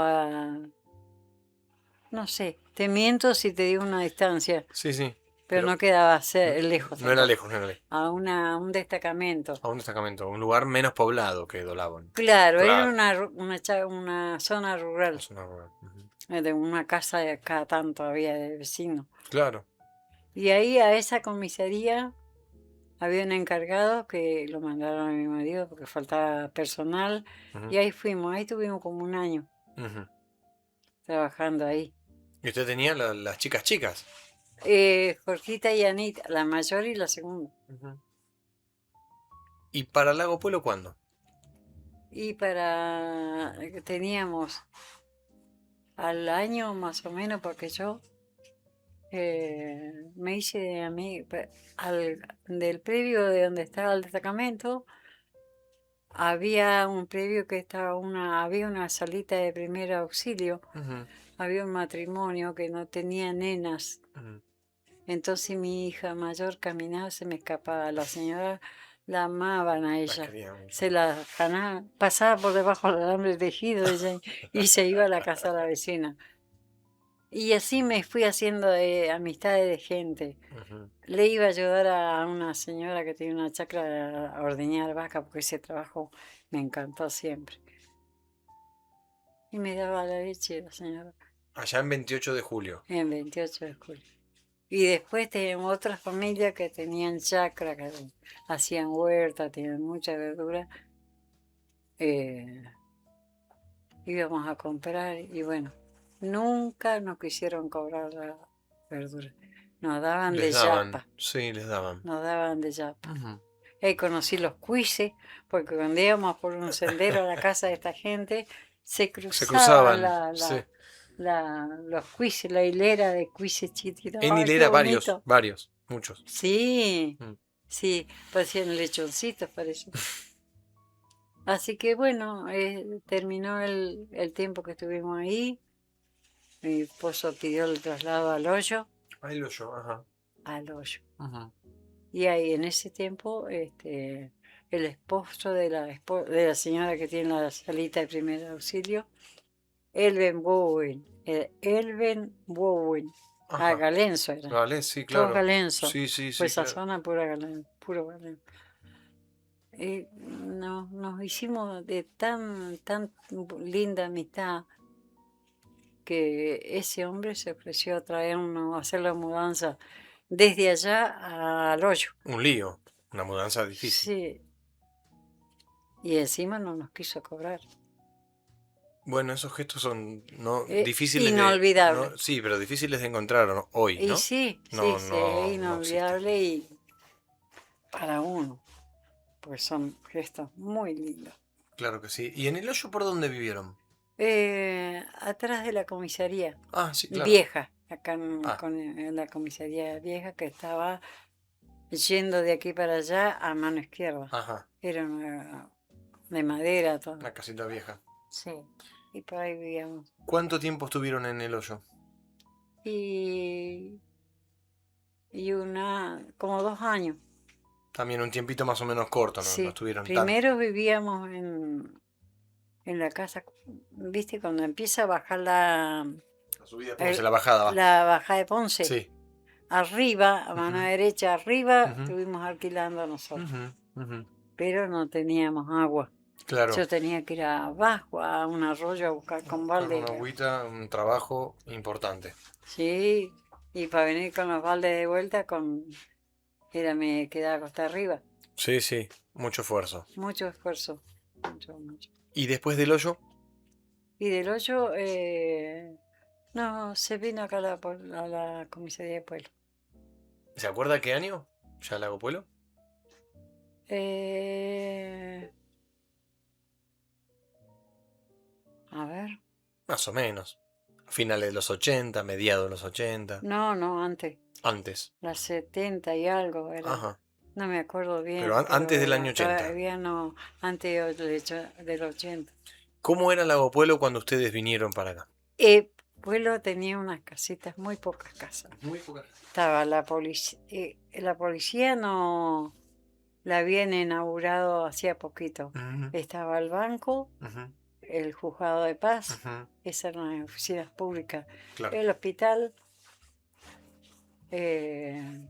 no sé, te miento si te digo una distancia. Sí. pero no quedaba lejos, No era tampoco. lejos, no era lejos. A un destacamento. A un destacamento, un lugar menos poblado que Dolabón. Claro, era Claro. una zona rural, Es una rural. Ujú. de una casa de cada tanto había de vecinos. Claro. Y ahí a esa comisaría había un encargado que lo mandaron a mi marido porque faltaba personal. Ujú, Y ahí fuimos, ahí tuvimos como un año ujú. trabajando ahí. ¿Y usted tenía las chicas chicas? Jorgita y Anita, la mayor y la segunda. Ujú. ¿Y para Lago Pueblo cuándo? Y teníamos al año más o menos, porque yo me hice de del previo de donde estaba el destacamento, había un previo que había una salita de primer auxilio, Ujú, había un matrimonio que no tenía nenas. ujú. Entonces mi hija mayor caminaba, se me escapaba. La señora la amaban a Las ella. quería mucho. Se la pasaba por debajo del alambre tejido ella, y se iba a la casa de la vecina. Y así me fui haciendo de amistades de gente. Ujú. Le iba a ayudar a una señora que tenía una chacra a ordeñar vaca, porque ese trabajo me encantó siempre. Y me daba la leche la señora Allá en 28 de julio. en 28 de julio. Y después teníamos otras familias que tenían chacra, que hacían huerta, tenían mucha verdura. eh, Íbamos a comprar y bueno, nunca nos quisieron cobrar la verdura. Nos daban Les de daban, yapa, sí, les daban. nos daban de yapa. Ujú. Ahí conocí los cuises, porque cuando íbamos por un sendero a la casa de esta gente, se Se cruzaban cruzaban, sí. los cuises, la hilera de cuises chiquititos. En ¡Ay, qué hilera bonito! varios, muchos. Sí, Mm. sí, parecían lechoncitos, parece. Así que bueno, terminó el tiempo que estuvimos ahí. Mi esposo pidió el traslado Ahí lo yo, ajá. al hoyo. Ujú. Y ahí en ese tiempo, el esposo de la señora que tiene la salita de primer auxilio, Elben Bowen, Ajá. Galenzo era, Vale, sí, todos claro. Galenzo, Sí, sí, pues sí, esa claro. zona pura Galenzo, puro Galenzo. Nos hicimos de tan linda amistad que ese hombre se ofreció a traernos, a hacer la mudanza desde allá al hoyo. Un lío, una mudanza difícil. Sí, y encima no nos quiso cobrar. Bueno, esos gestos son no difíciles de, Inolvidable. no, sí, pero difíciles de encontrar hoy, Y ¿no? sí, sí, No, sí, es no existe. inolvidable y para uno, pues son gestos muy lindos. Claro que sí. ¿Y en el hoyo por dónde vivieron? Atrás de la comisaría Ah, sí, claro. vieja, acá Ah, en la comisaría vieja que estaba yendo de aquí para allá a mano izquierda. ajá. Era de madera todo. La casita vieja. Sí, y por ahí vivíamos. ¿Cuánto tiempo estuvieron en el hoyo? Y, como 2 años. También un tiempito más o menos corto, no, no Sí, estuvieron tanto. primero vivíamos en la casa, ¿viste? Cuando empieza a bajar La subida de Ponce, el- la bajada va. la bajada de Ponce, Sí. arriba, a mano Ujú, derecha, arriba, ujú, estuvimos alquilando nosotros, ujú, ujú. pero no teníamos agua. Claro. Yo tenía que ir abajo a un arroyo a buscar con Buscar una balde. agüita, un trabajo importante. Sí, y para venir con los baldes de vuelta, me quedaba costa arriba. Sí, sí, mucho esfuerzo. Mucho esfuerzo, mucho, mucho. ¿Y después del hoyo? Y del hoyo, no, se vino acá a la comisaría de pueblo. ¿Se acuerda qué año? ¿Ya Lago Pueblo? Eh, a ver, Más o menos. Finales de los 80, mediados de los 80. no, antes, Antes. las 70 y algo era. Ajá. No me acuerdo Pero bien, antes del pero año 80. todavía no, antes del 80. ¿Cómo era Lago Pueblo cuando ustedes vinieron para acá? Pueblo tenía unas casitas, muy pocas casas. Muy pocas. Estaba la policía no la habían inaugurado hacía poquito. Ujú, Estaba el banco, ujú, el juzgado de paz, ujú. esas eran las oficinas públicas. Claro. El hospital Eh,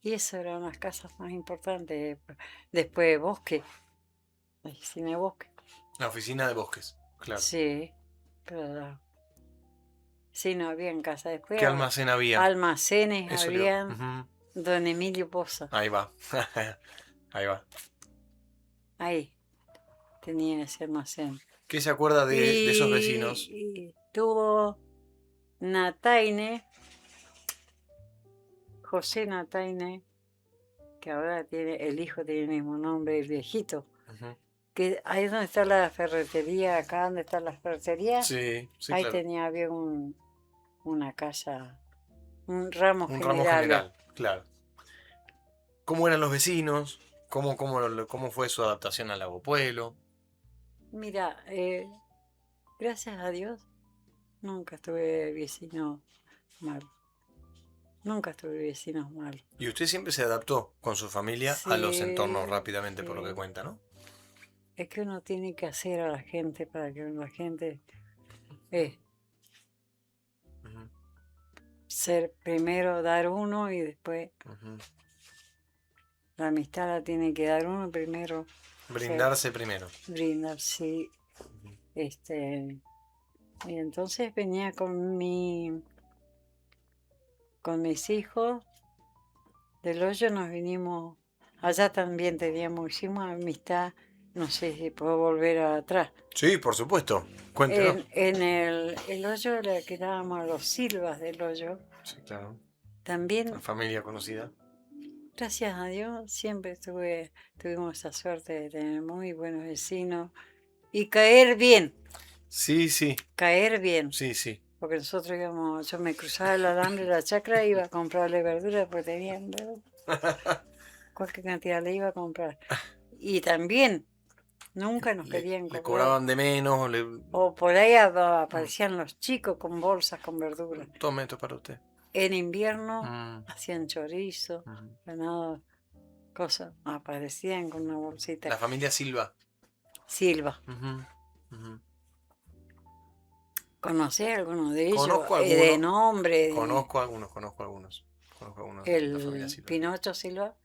y eso eran las casas más importantes. Después bosque, la oficina de bosque. La oficina de bosques, claro. Sí, pero sí, no había en casa. Después ¿Qué almacén había? almacenes Eso le... habían. Ujú. Don Emilio Poza, Ahí va. Ahí va. ahí tenía ese almacén. ¿Qué se acuerda de esos vecinos? Y tuvo Nataine, José Nataine, que ahora tiene, el hijo tiene el mismo nombre, el viejito. Ujú. Que ahí donde está la ferretería, acá donde está la ferretería, Sí, sí, ahí claro. había una casa, un ramo Un ramo general. general, claro. ¿Cómo eran los vecinos? ¿Cómo fue su adaptación al abuelo? Mira, gracias a Dios, nunca tuve vecinos malos. Nunca tuve vecinos malos. Y usted siempre se adaptó con su familia a los entornos Sí, rápidamente, por lo que sí. cuenta, ¿no? Es que uno tiene que hacer a la gente para que la gente eh, Ujú, ser primero dar uno y después ujú. la amistad la tiene que dar uno primero ser, Brindarse primero. brindar, sí. Este, y entonces venía con mis hijos del hoyo, nos vinimos, allá también hicimos amistad, no sé si puedo volver atrás. Sí, por supuesto. Cuéntenos. En el hoyo le quedábamos a los Silvas del hoyo. Sí, claro. Una También, familia conocida. gracias a Dios, siempre tuvimos esa suerte de tener muy buenos vecinos y caer bien, Sí, sí, caer bien. sí, sí. Porque nosotros íbamos, yo me cruzaba el alambre de la chacra e iba a comprarle verduras porque tenían cualquier cantidad le iba a comprar. Y también nunca nos querían Le cobrar. cobraban de menos, O por ahí aparecían los chicos con bolsas con verduras. tome esto para usted. En invierno Mm, hacían chorizo, ujú. ganado, cosas, aparecían con una bolsita. La familia Silva. Silva, Ujú, ujú. ¿conocés alguno de ellos? Conozco De algunos, nombre, conozco algunos de la familia el Silva. Pinocho Silva,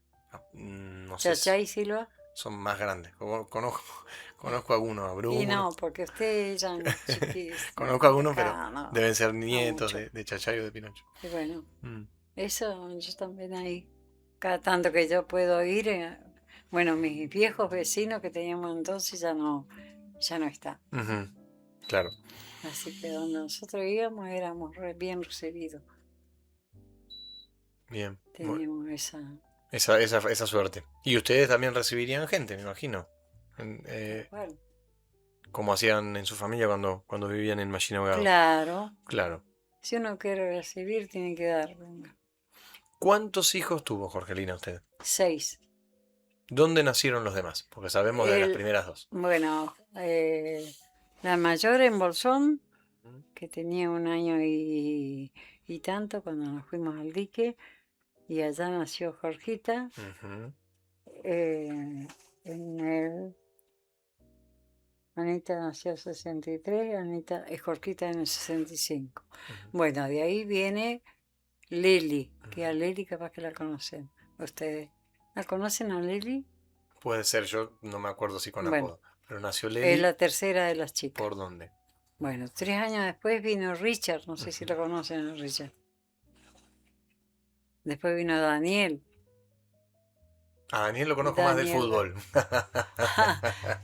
No sé, Chachay Silva. son más grandes. Conozco algunos, a Y Bruno. no, porque ustedes eran chiquis, Conozco de algunos, pero acá, no, deben ser no nietos mucho. de Chachayo de Pinocho. Y bueno, Mm, eso yo también ahí, cada tanto que yo puedo ir, bueno, mis viejos vecinos que teníamos entonces ya no están. ujú, claro, Así que donde nosotros íbamos éramos bien recibidos. bien. Bueno, Teníamos esa. esa suerte. Y ustedes también recibirían gente, me imagino. Bueno, Como hacían en su familia cuando vivían en Machine Ahogado. claro, Claro. si uno quiere recibir, tiene que dar. Venga. ¿Cuántos hijos tuvo Jorgelina usted? 6. ¿Dónde nacieron los demás? Porque sabemos de las primeras dos. Bueno, la mayor en Bolsón, Ujú. que tenía 1 año y tanto cuando nos fuimos al dique, y allá nació Jorgita. Ujú, En el Anita nació en 63, Anita es Jorgita en el 65. ujú, Bueno, de ahí viene Lili, que a Lili capaz que la conocen ustedes. ¿La conocen a Lili? Puede ser, yo no me acuerdo si con Bueno, apodo. Pero nació es Leli, la tercera de las chicas. ¿por dónde? Bueno, 3 años después vino Richard, no sé si Ujú. lo conocen a Richard. Después vino Daniel. A Daniel lo conozco más del Daniel, fútbol.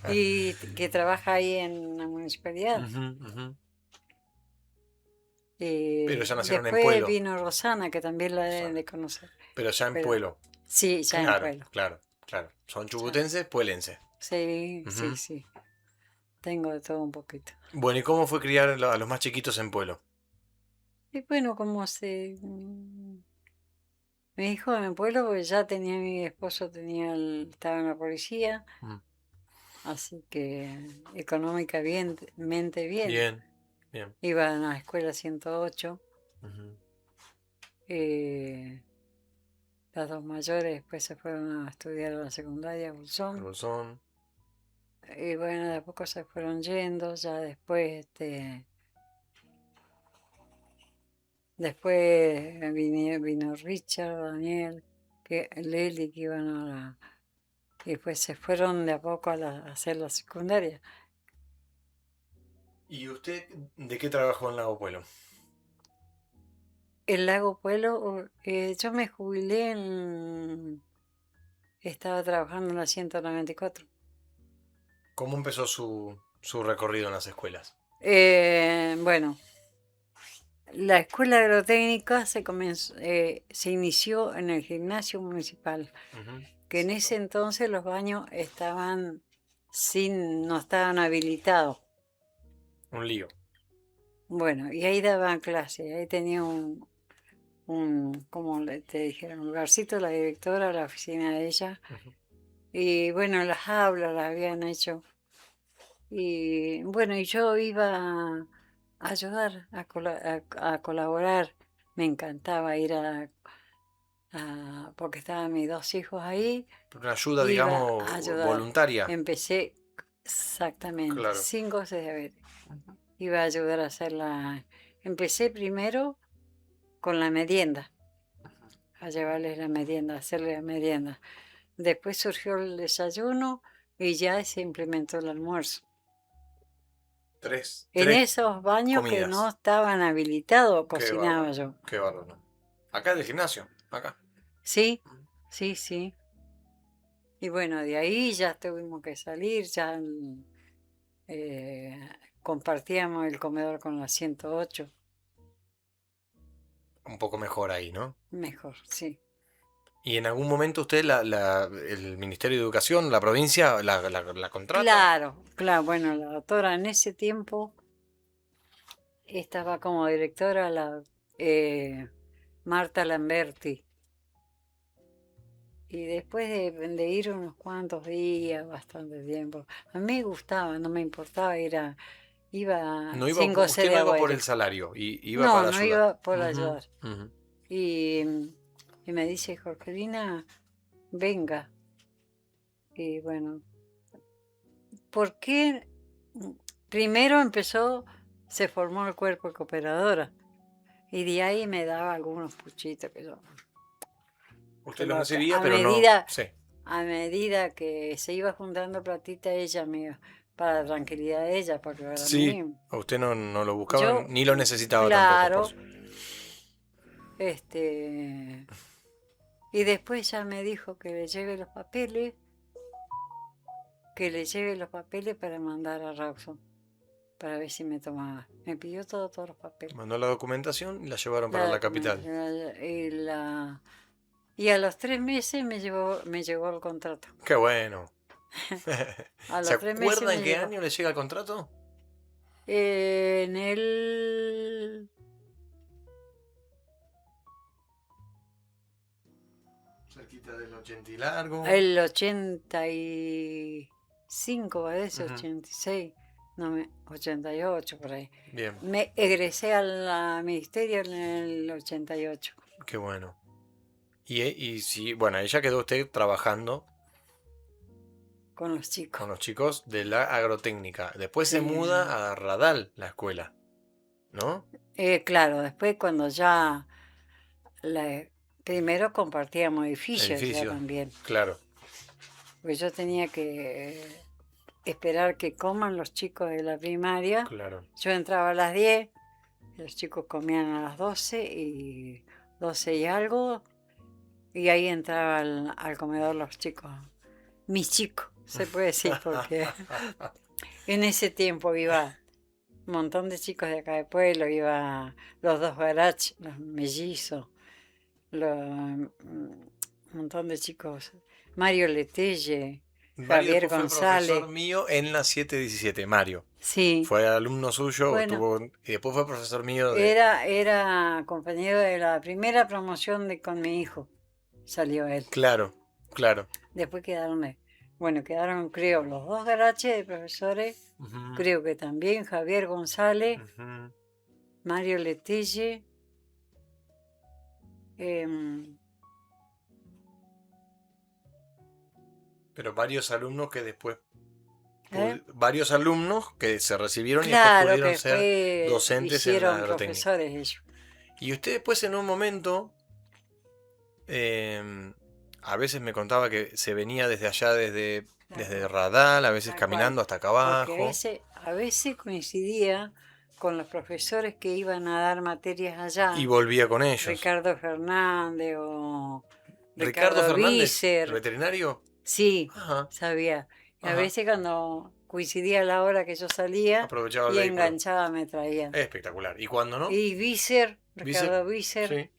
y que trabaja ahí en la municipalidad. Ujú, ujú. Pero Y ya nacieron en después Pueblo. vino Rosana, que también la deben Rosana. de conocer. Pero ya en Pero Pueblo. sí, ya en Claro, Pueblo. claro, claro. Son Ya. chubutenses, puelenses. Sí, sí, Ujú. sí. Tengo de todo un poquito. Bueno, ¿y cómo fue criar a los más chiquitos en Pueblo? Y bueno, mi hijo en el pueblo, porque ya tenía mi esposo, estaba en la policía, Mm. así que económicamente bien. Bien, bien. Iba a la escuela 108. Ujú. eh, las dos mayores después se fueron a estudiar a la secundaria, a Al Bolsón. Bolsón. Y bueno, de a poco se fueron yendo, ya después Después vino Richard, Daniel, Leli, que iban a la... Y después se fueron de a poco a hacer la secundaria. ¿Y usted de qué trabajó en Lago Puelo? El Lago Puelo, yo me jubilé Estaba trabajando en la 194. ¿Cómo empezó su recorrido en las escuelas? Bueno, la escuela agrotécnica se inició en el gimnasio municipal, Ujú. que en ese entonces los baños no estaban habilitados. Un lío. Bueno, y ahí daban clases, ahí tenía como te dijeron, un lugarcito, la directora, la oficina de ella. Ujú. Y bueno, las aulas las habían hecho. Y bueno, y yo iba a ayudar, a colaborar. Me encantaba ir porque estaban mis dos hijos ahí, Una ayuda, iba digamos, a ayudar. voluntaria. Empecé exactamente, Claro. 5 o 6 diabetes. Iba a ayudar a hacerla. Empecé primero con la merienda, a llevarles la merienda, a hacerles la merienda. Después surgió el desayuno y ya se implementó el almuerzo. En Tres esos baños que no comidas. estaban habilitados, Qué cocinaba bárbaro. yo. Qué bárbaro. Acá del gimnasio. Acá. Sí, sí, sí. Y bueno, de ahí ya tuvimos que salir, ya eh, compartíamos el comedor con la 108. Un poco mejor ahí, ¿no? Mejor, sí. ¿Y en algún momento usted, el Ministerio de Educación, la provincia, la contrata? Claro, claro. Bueno, la doctora en ese tiempo estaba como directora Marta Lamberti. Y después de ir unos cuantos días, bastante tiempo, a mí me gustaba, no me importaba, iba No iba, 5 o 6 usted de no iba por el abuelo. salario, iba No, para no ayudar. iba por Ujú, ayudar. ujú. Y, y me dice, Jorgelina, venga. Y bueno, ¿por qué? Primero se formó el cuerpo de cooperadora. Y de ahí me daba algunos puchitos Usted los recibía, a pero no. medida, Sí. a medida que se iba juntando platita para la tranquilidad de ella, porque para Sí. mí, A usted no lo buscaba yo, ni lo necesitaba tampoco, por claro, su. este, y después ya me dijo que le lleve los papeles para mandar a Rawson, para ver si me tomaba. Me pidió todos los papeles. Mandó la documentación y la llevaron para La la capital. documentación, y a los 3 meses me llegó el contrato. Qué bueno. A ¿Se los 3 meses acuerda en me qué llegó. año le llega el contrato? En el Cerquita del 80 y largo. El 85, parece, Ujú. 86, no 88 por ahí. Bien, Me egresé al ministerio en el 88 qué bueno. Y sí, bueno, ahí ya quedó usted trabajando con los chicos. con los chicos de la agrotécnica. Después se Sí. muda a Radal, la escuela, ¿no? Claro, después cuando primero compartíamos edificios ya Edificio, también, claro, pues yo tenía que esperar que coman los chicos de la primaria. claro. Yo entraba a las 10, los chicos comían a las 12 y algo, y ahí entraba al comedor los chicos, mis chicos, se puede decir, porque en ese tiempo iba un montón de chicos de acá de pueblo, iba los dos Garach, los mellizos, un montón de chicos, Mario Letelle, Mario Javier después fue González, profesor mío en la 717, Mario. sí, Fue alumno suyo, bueno, y después fue profesor mío de. era compañero de la primera promoción con mi hijo, salió él. Claro, claro. Después quedaron, creo, los dos garaches de profesores, Ujú, creo que también Javier González, ujú. Mario Letelle, Pero varios alumnos que después. ¿eh? Varios alumnos que se recibieron y después Claro que pudieron ser después docentes en la hicieron agrotécnica. profesores ellos. Y usted después en un momento, em, a veces me contaba que se venía desde allá, desde Claro, Radal, a veces tal cual. caminando hasta acá Porque abajo, a veces coincidía con los profesores que iban a dar materias y allá, volvía con ellos. Ricardo Fernández o Ricardo Ricardo Fernández, el Vícer, veterinario. sí, Ajá, sabía. Y a ajá. veces cuando coincidía la hora que yo salía Aprovechaba el y vehículo. enganchaba me traían. Espectacular. ¿Y cuando no? Y Vícer, ¿Dice? Ricardo Vícer, Sí.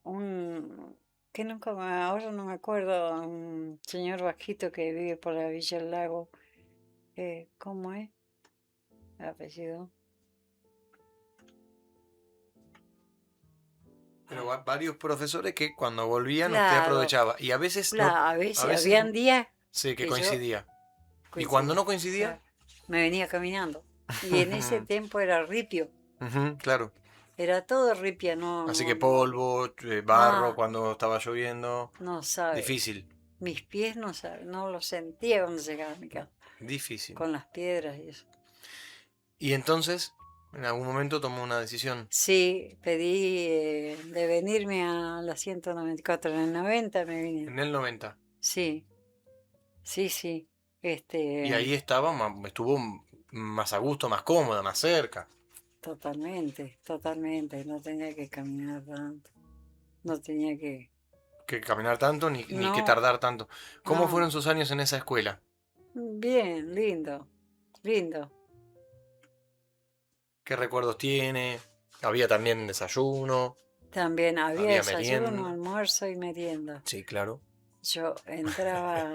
un que ahora no me acuerdo, un señor bajito que vive por la Villa del Lago, ¿cómo es el apellido? Pero varios profesores que cuando volvían usted Claro, aprovechaba. Y a veces no, claro, a a veces veces habían días sí que que yo coincidía. Y cuando coincidía, no coincidía, claro, me venía caminando. Y en ese tiempo era ripio, ujú, claro. era todo ripia, no, Así que no, no. polvo, barro Ah, cuando estaba lloviendo. no sabe. Difícil, Mis pies no los sentía cuando llegaba a mi casa, difícil. con las piedras y eso. Y entonces, en algún momento tomó una decisión. Sí, pedí de venirme a la 194 en el 90 me vine. En el 90. Sí, sí, sí. Y ahí estaba, estuvo más a gusto, más cómoda, más cerca. Totalmente, totalmente. No tenía que caminar tanto. No tenía que. Que caminar tanto ni que No, tardar tanto. ¿Cómo no. fueron sus años en esa escuela? Bien, lindo, lindo. ¿Qué recuerdos tiene? Había también desayuno, También había había desayuno, merienda. almuerzo y merienda. Sí, claro. Yo entraba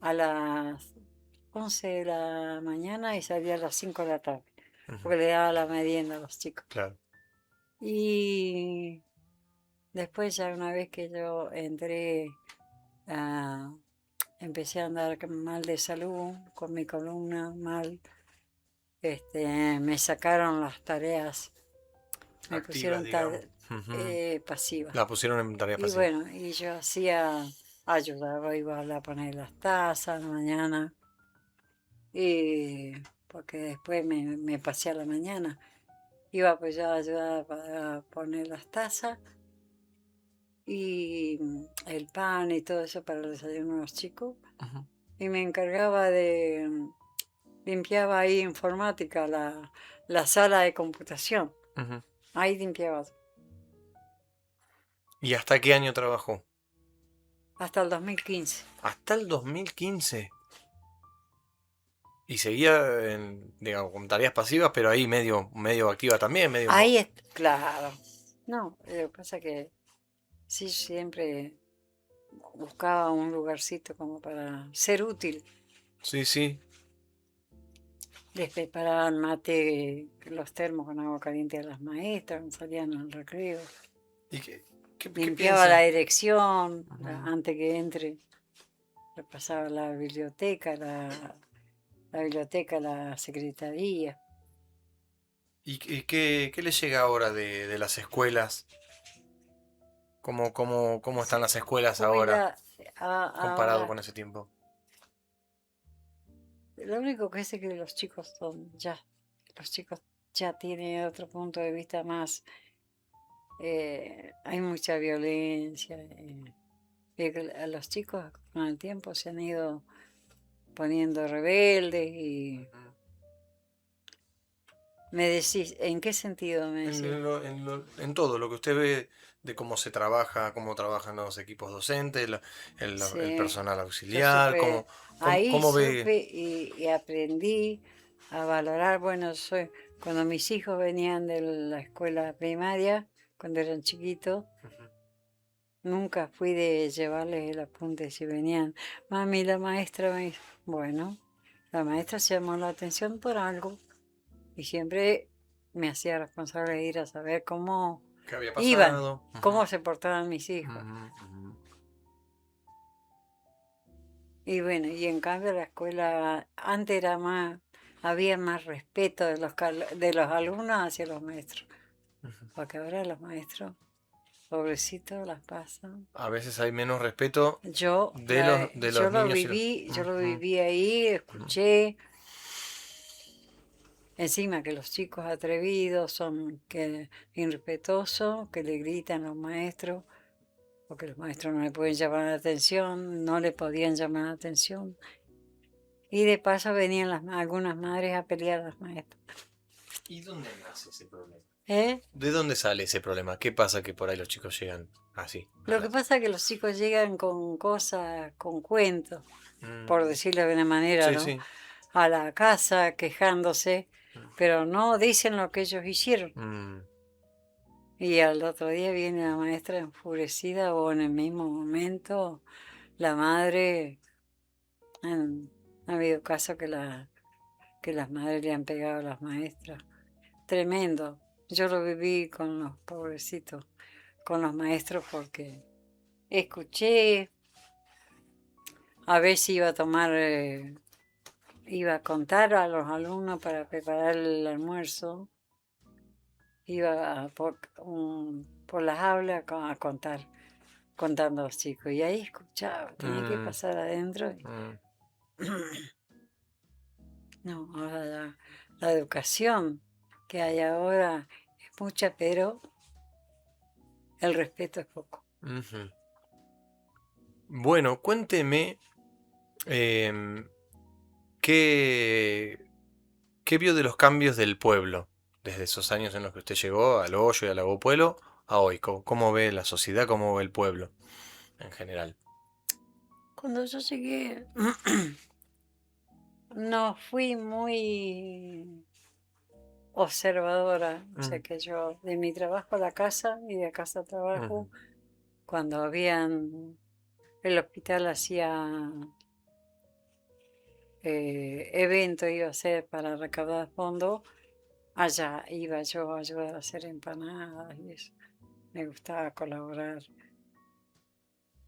a las 11 de la mañana y salía a las 5 de la tarde, Ujú, porque le daba la merienda a los chicos. claro. Y después ya una vez que yo entré, ah, empecé a andar mal de salud, con mi columna mal, me sacaron las tareas, me Activas, pusieron digamos. Ujú. pasivas. La pusieron en tarea Y pasiva. bueno, y yo ayudaba, iba a poner las tazas a la mañana, y porque después me pasé a la mañana. Iba pues ya a ayudar para poner las tazas y el pan y todo eso para el desayuno de los chicos. Ujú, Y me encargaba de, limpiaba ahí informática, la sala de computación. ujú. Ahí limpiaba ¿Y hasta qué año trabajó? hasta el 2015. Hasta el 2015. Y seguía digamos, con tareas pasivas, pero ahí medio activa también, medio... Ahí es, claro. No, lo que pasa es que sí, siempre buscaba un lugarcito como para ser útil. Sí, sí. Les preparaban mate, los termos con agua caliente a las maestras, cuando salían al recreo. ¿Y qué Limpiaba la piensa? dirección Ujú. antes que entre. Repasaba la biblioteca, la secretaría. ¿Y qué le llega ahora de las escuelas? ¿Cómo están las escuelas ahora Escuela, comparado ahora, con ese tiempo? lo único que sé que los chicos ya tienen otro punto de vista más. Hay mucha violencia. Y que a los chicos con el tiempo se han ido poniendo rebeldes y Ujú. me decís, ¿en qué sentido me decís? En todo, lo que usted ve de cómo se trabaja, cómo trabajan los equipos docentes, el Sí, personal yo auxiliar, supe, cómo, ahí cómo ve... supe y aprendí a valorar, bueno, cuando mis hijos venían de la escuela primaria, cuando eran chiquitos, Ujú. nunca fui de llevarles el apunte si venían. Mami, la maestra me dijo, bueno, la maestra se llamó la atención por algo y siempre me hacía responsable de ir a saber cómo ¿Qué había iban, pasado? Ujú, cómo se portaban mis hijos. ujú, ujú. Y bueno, y en cambio la escuela antes era más, había más respeto de los alumnos hacia los maestros, Ujú. porque ahora los maestros, pobrecitos, las pasan. A veces hay menos respeto de los niños y los... Yo lo Ujú, viví ahí, ujú. escuché, Encima que los chicos atrevidos son que irrespetuosos, que le gritan a los maestros, porque los maestros no le pueden llamar la atención, no le podían llamar la atención. Y de paso venían algunas madres a pelear a las maestras. ¿Y dónde nace ese problema? ¿Eh? ¿De dónde sale ese problema? ¿Qué pasa que por ahí los chicos llegan así? Lo que pasa es que los chicos llegan con cosas, con cuentos, por Mm, decirlo de una manera, sí, ¿no? sí. A la casa quejándose, pero no dicen lo que ellos hicieron. Mm, Y al otro día viene la maestra enfurecida o en el mismo momento la madre. Ha habido casos que las madres le han pegado a las maestras. Tremendo. Yo lo viví con los pobrecitos, con los maestros, porque escuché, a veces iba a tomar, iba a contar a los alumnos para preparar el almuerzo, iba por las aulas a contar, contando a los chicos. Y ahí escuchaba, tenía que mm, pasar adentro. mm. No, ahora la educación que hay ahora es mucha, pero el respeto es poco. Ujú. Bueno, cuénteme em, qué, qué vio de los cambios del pueblo desde esos años en los que usted llegó al Hoyo y al Lago Pueblo a hoy. ¿Cómo ve la sociedad, cómo ve el pueblo en general? Cuando yo llegué, no fui muy observadora, o sea Mm, que yo de mi trabajo a la casa y de casa a trabajo, ujú, cuando habían, el hospital hacía eventos, iba a hacer para recaudar fondos, allá iba yo a ayudar a hacer empanadas y eso, me gustaba colaborar.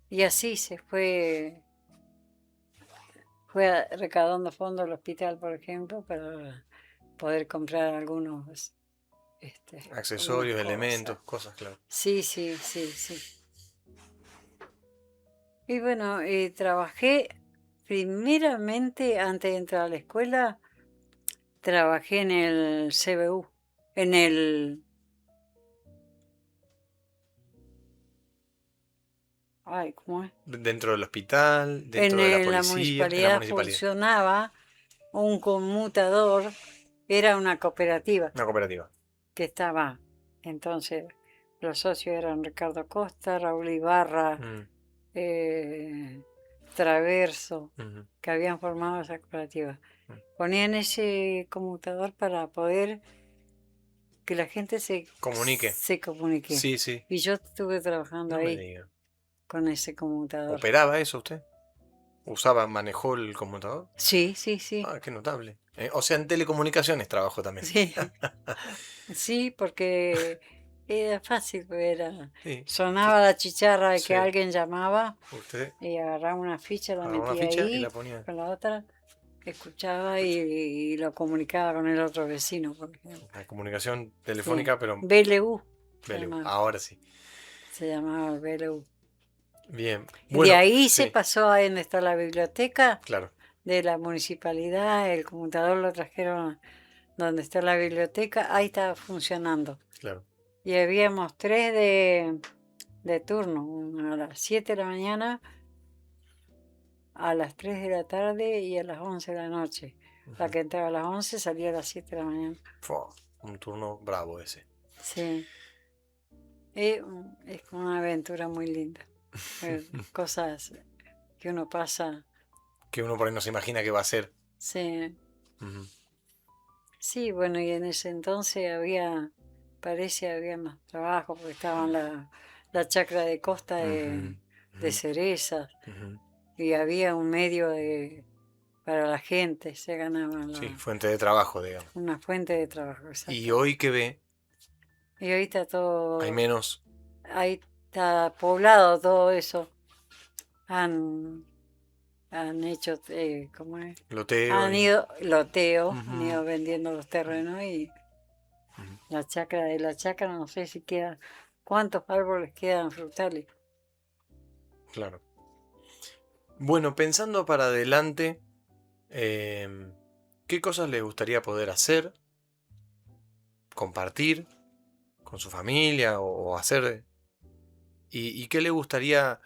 Y así se fue recaudando fondos al hospital, por ejemplo, para poder comprar algunas accesorios, cosas. elementos, cosas, claro. Sí, sí, sí, sí. Y bueno, trabajé primeramente, antes de entrar a la escuela, trabajé en el CBU, en el... Ay, ¿cómo es? Dentro del hospital, En dentro de la la policía, en la municipalidad municipalidad. funcionaba un conmutador, era una cooperativa Una cooperativa. que estaba. Entonces, los socios eran Ricardo Costa, Raúl Ibarra, Mm, eh, Traverso, ujú, que habían formado esa cooperativa. mm. Ponían ese conmutador para poder que la gente Comunique. se comunique. Sí, sí. Y yo estuve trabajando No me ahí diga. con ese conmutador. ¿Operaba eso usted? ¿Manejó el computador? Sí, sí, sí, Ah, qué notable. O sea, en telecomunicaciones trabajo también. sí. Sí, porque era fácil, pues Sí. sonaba la chicharra de que Sí. alguien llamaba Usted y agarraba una ficha, la agarraba una metía ficha y la ahí ponía. con la otra, escuchaba y lo comunicaba con el otro vecino, por ejemplo. La comunicación Sí, telefónica, pero BLU BLU. Ahora sí. se llamaba BLU. Bien. De Bueno, ahí se sí, pasó a donde está la biblioteca claro, de la municipalidad, el computador lo trajeron donde está la biblioteca, ahí estaba funcionando. claro. Y habíamos tres de turno, uno a las 7 de la mañana, a las 3 de la tarde y a las 11 de la noche. La Ujú. que entraba a las 11 salía a las 7 de la mañana. Fua, un turno bravo ese. Sí, es una aventura muy linda. Cosas que uno pasa. Que uno por ahí no se imagina que va a ser. Sí, Ujú, sí, bueno, y en ese entonces había más trabajo, porque estaban la chacra de costa ujú, de ujú, cerezas, ujú. y había un medio para la gente, se ganaba Sí, fuente de trabajo, digamos. una fuente de trabajo, Y exactamente. hoy que ve, Y ahorita hay todo, menos ahí está poblado todo eso. Han, han hecho, ¿cómo es? loteo Han y... ido loteo, han Ujú, ido vendiendo los terrenos y ujú, la chacra no sé si queda, cuántos árboles quedan frutales. claro. Bueno, pensando para adelante, em, ¿qué cosas le gustaría poder hacer? compartir con su familia o hacer? ¿Y qué le gustaría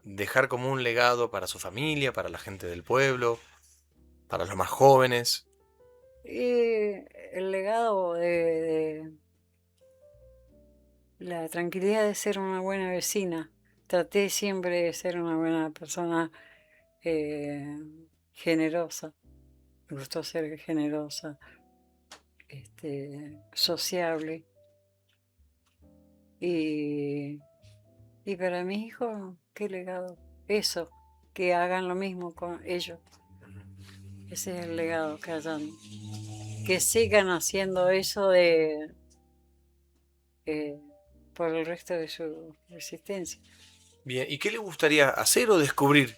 dejar como un legado para su familia, para la gente del pueblo, para los más jóvenes? Y el legado de la tranquilidad de ser una buena vecina. Traté siempre de ser una buena persona eh, generosa. Me gustó ser generosa, sociable. Y, y para mis hijos, ¿qué legado? Eso, que hagan lo mismo con ellos. Ese es el legado, que sigan haciendo eso eh, por el resto de su existencia. Bien, ¿y qué le gustaría hacer o descubrir?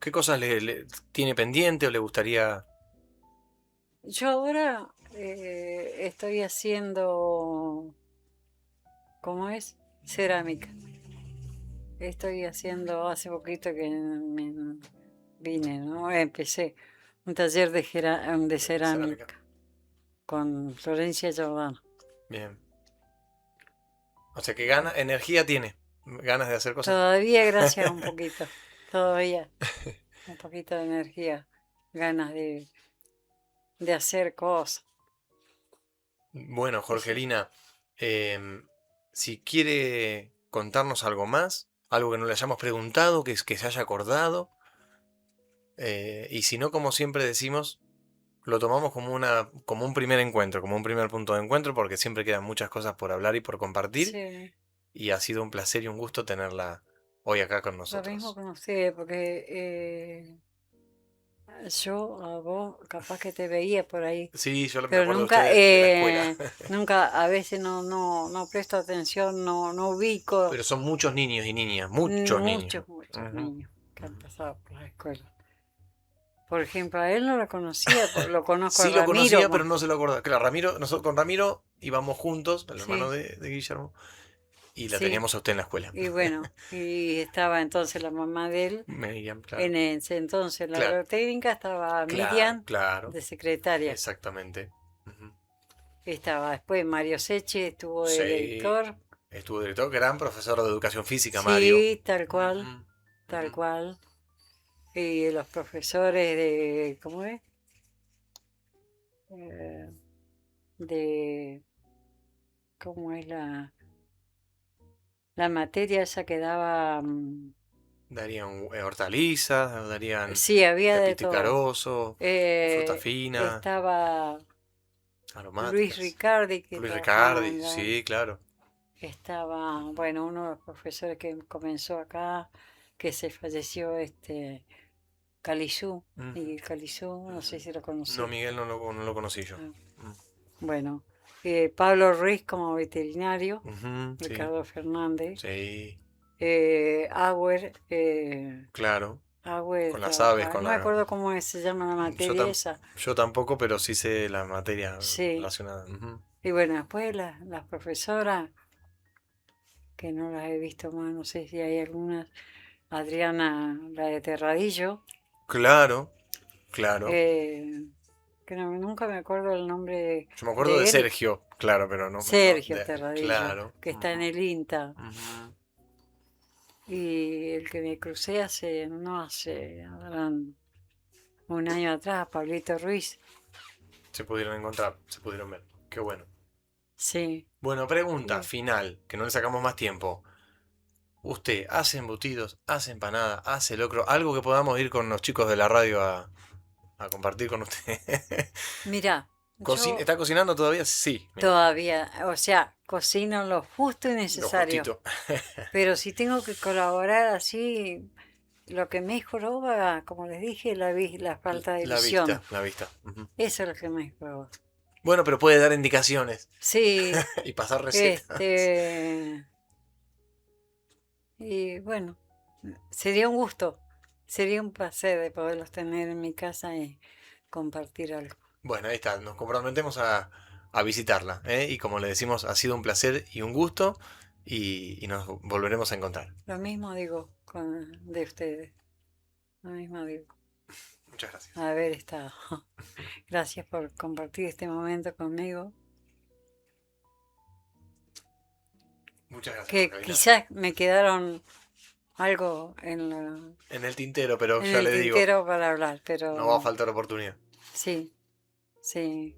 ¿Qué cosas le tiene pendiente o le gustaría? Yo ahora estoy haciendo, ¿cómo es? Cerámica. Estoy haciendo, hace poquito que vine, ¿no? Empecé un taller de cerámica con Florencia Giordano. Bien. O sea que gana, energía tiene, ganas de hacer cosas. Todavía, gracias, un poquito. Todavía, un poquito de energía, ganas de hacer cosas. Bueno, Eso. Jorgelina, si quiere contarnos algo más, algo que no le hayamos preguntado, que se haya acordado, y si no, como siempre decimos, lo tomamos como un primer encuentro, como un primer punto de encuentro, porque siempre quedan muchas cosas por hablar y por compartir, Sí, y ha sido un placer y un gusto tenerla hoy acá con lo mismo nosotros. con usted, porque yo a vos capaz que te veía por ahí, Sí, yo me pero acuerdo de nunca, ustedes de la escuela, nunca, a veces no presto atención, no ubico pero son muchos niños y niñas, muchos niños. muchos Ujú, niños que han ujú. pasado por la escuela. Por ejemplo, a él no lo conocía, lo conozco a Sí lo Ramiro conocía, más. pero no se lo acordaba. Claro, Ramiro, nosotros con Ramiro íbamos juntos, el hermano Sí, de Guillermo, y la sí. teníamos a usted en la escuela. Y bueno, y estaba entonces la mamá de él. Miriam, claro. En ese entonces en la Claro, agrotécnica estaba claro, Miriam claro. de secretaria. Exactamente. Ujú. Estaba después Mario Seche, estuvo de Sí, director. estuvo director, gran profesor de educación física, Mario. Sí, Ujú, tal ujú. cual. Y los profesores de, ¿cómo es? Eh, de, ¿cómo es la materia esa que daba? Darían hortalizas, darían Sí, había de pepito y todo. carozo, fruta fina, Estaba Luis aromáticas. Ricardi, que Luis trabajaba Ricardi, en la... sí, claro. Estaba, bueno, uno de los profesores que comenzó acá, que se falleció, Calizú, Mm, Miguel Calizú, no sé ujú. si lo No, conocí. Miguel no lo conocí yo. Ah, Mm. bueno, Pablo Ruiz como veterinario, Ujú, sí, Ricardo Fernández, sí, Auer, claro. Auer Con las aves, trabajaba, con no me la... acuerdo cómo se llama la Yo, materia esa, yo tampoco, pero sí sé la materia sí. relacionada. Ujú. Y bueno, después las profesoras, que no las he visto más, no sé si hay algunas, Adriana, la de Terradillo, Claro, claro. eh, que nunca me acuerdo el nombre Yo me acuerdo de de él, Sergio, claro, pero Sergio Terradillo, claro. que está en Ujú, el INTA. ujú. Y el que me crucé no hace, habrán un año atrás, Pablito Ruiz. Se pudieron encontrar, se pudieron ver. Qué bueno. Sí. Bueno, pregunta Sí. final, que no le sacamos más tiempo. ¿Usted hace embutidos, hace empanada, hace locro? Algo que podamos ir con los chicos de la radio a compartir con usted. Mira, yo ¿Está cocinando todavía? Sí, mira. todavía, o sea, cocino lo justo y Lo necesario. justito. Pero si tengo que colaborar así, lo que me joroba, como les dije, la falta de La vista, visión. la vista. Ujú. Eso es lo que me joroba. Bueno, pero puede dar indicaciones Sí, y pasar recetas. este, y bueno, sería un gusto, sería un placer de poderlos tener en mi casa y compartir algo. Bueno, ahí está, nos comprometemos a visitarla, ¿eh? Y como le decimos, ha sido un placer y un gusto y nos volveremos a encontrar. Lo mismo digo de ustedes, lo mismo digo, Muchas gracias. haber estado. Gracias por compartir este momento conmigo Muchas gracias por que caminar. quizás me quedaron algo en, En el tintero, pero en ya el le digo, tintero para hablar, no va a pero faltar oportunidad. sí, sí.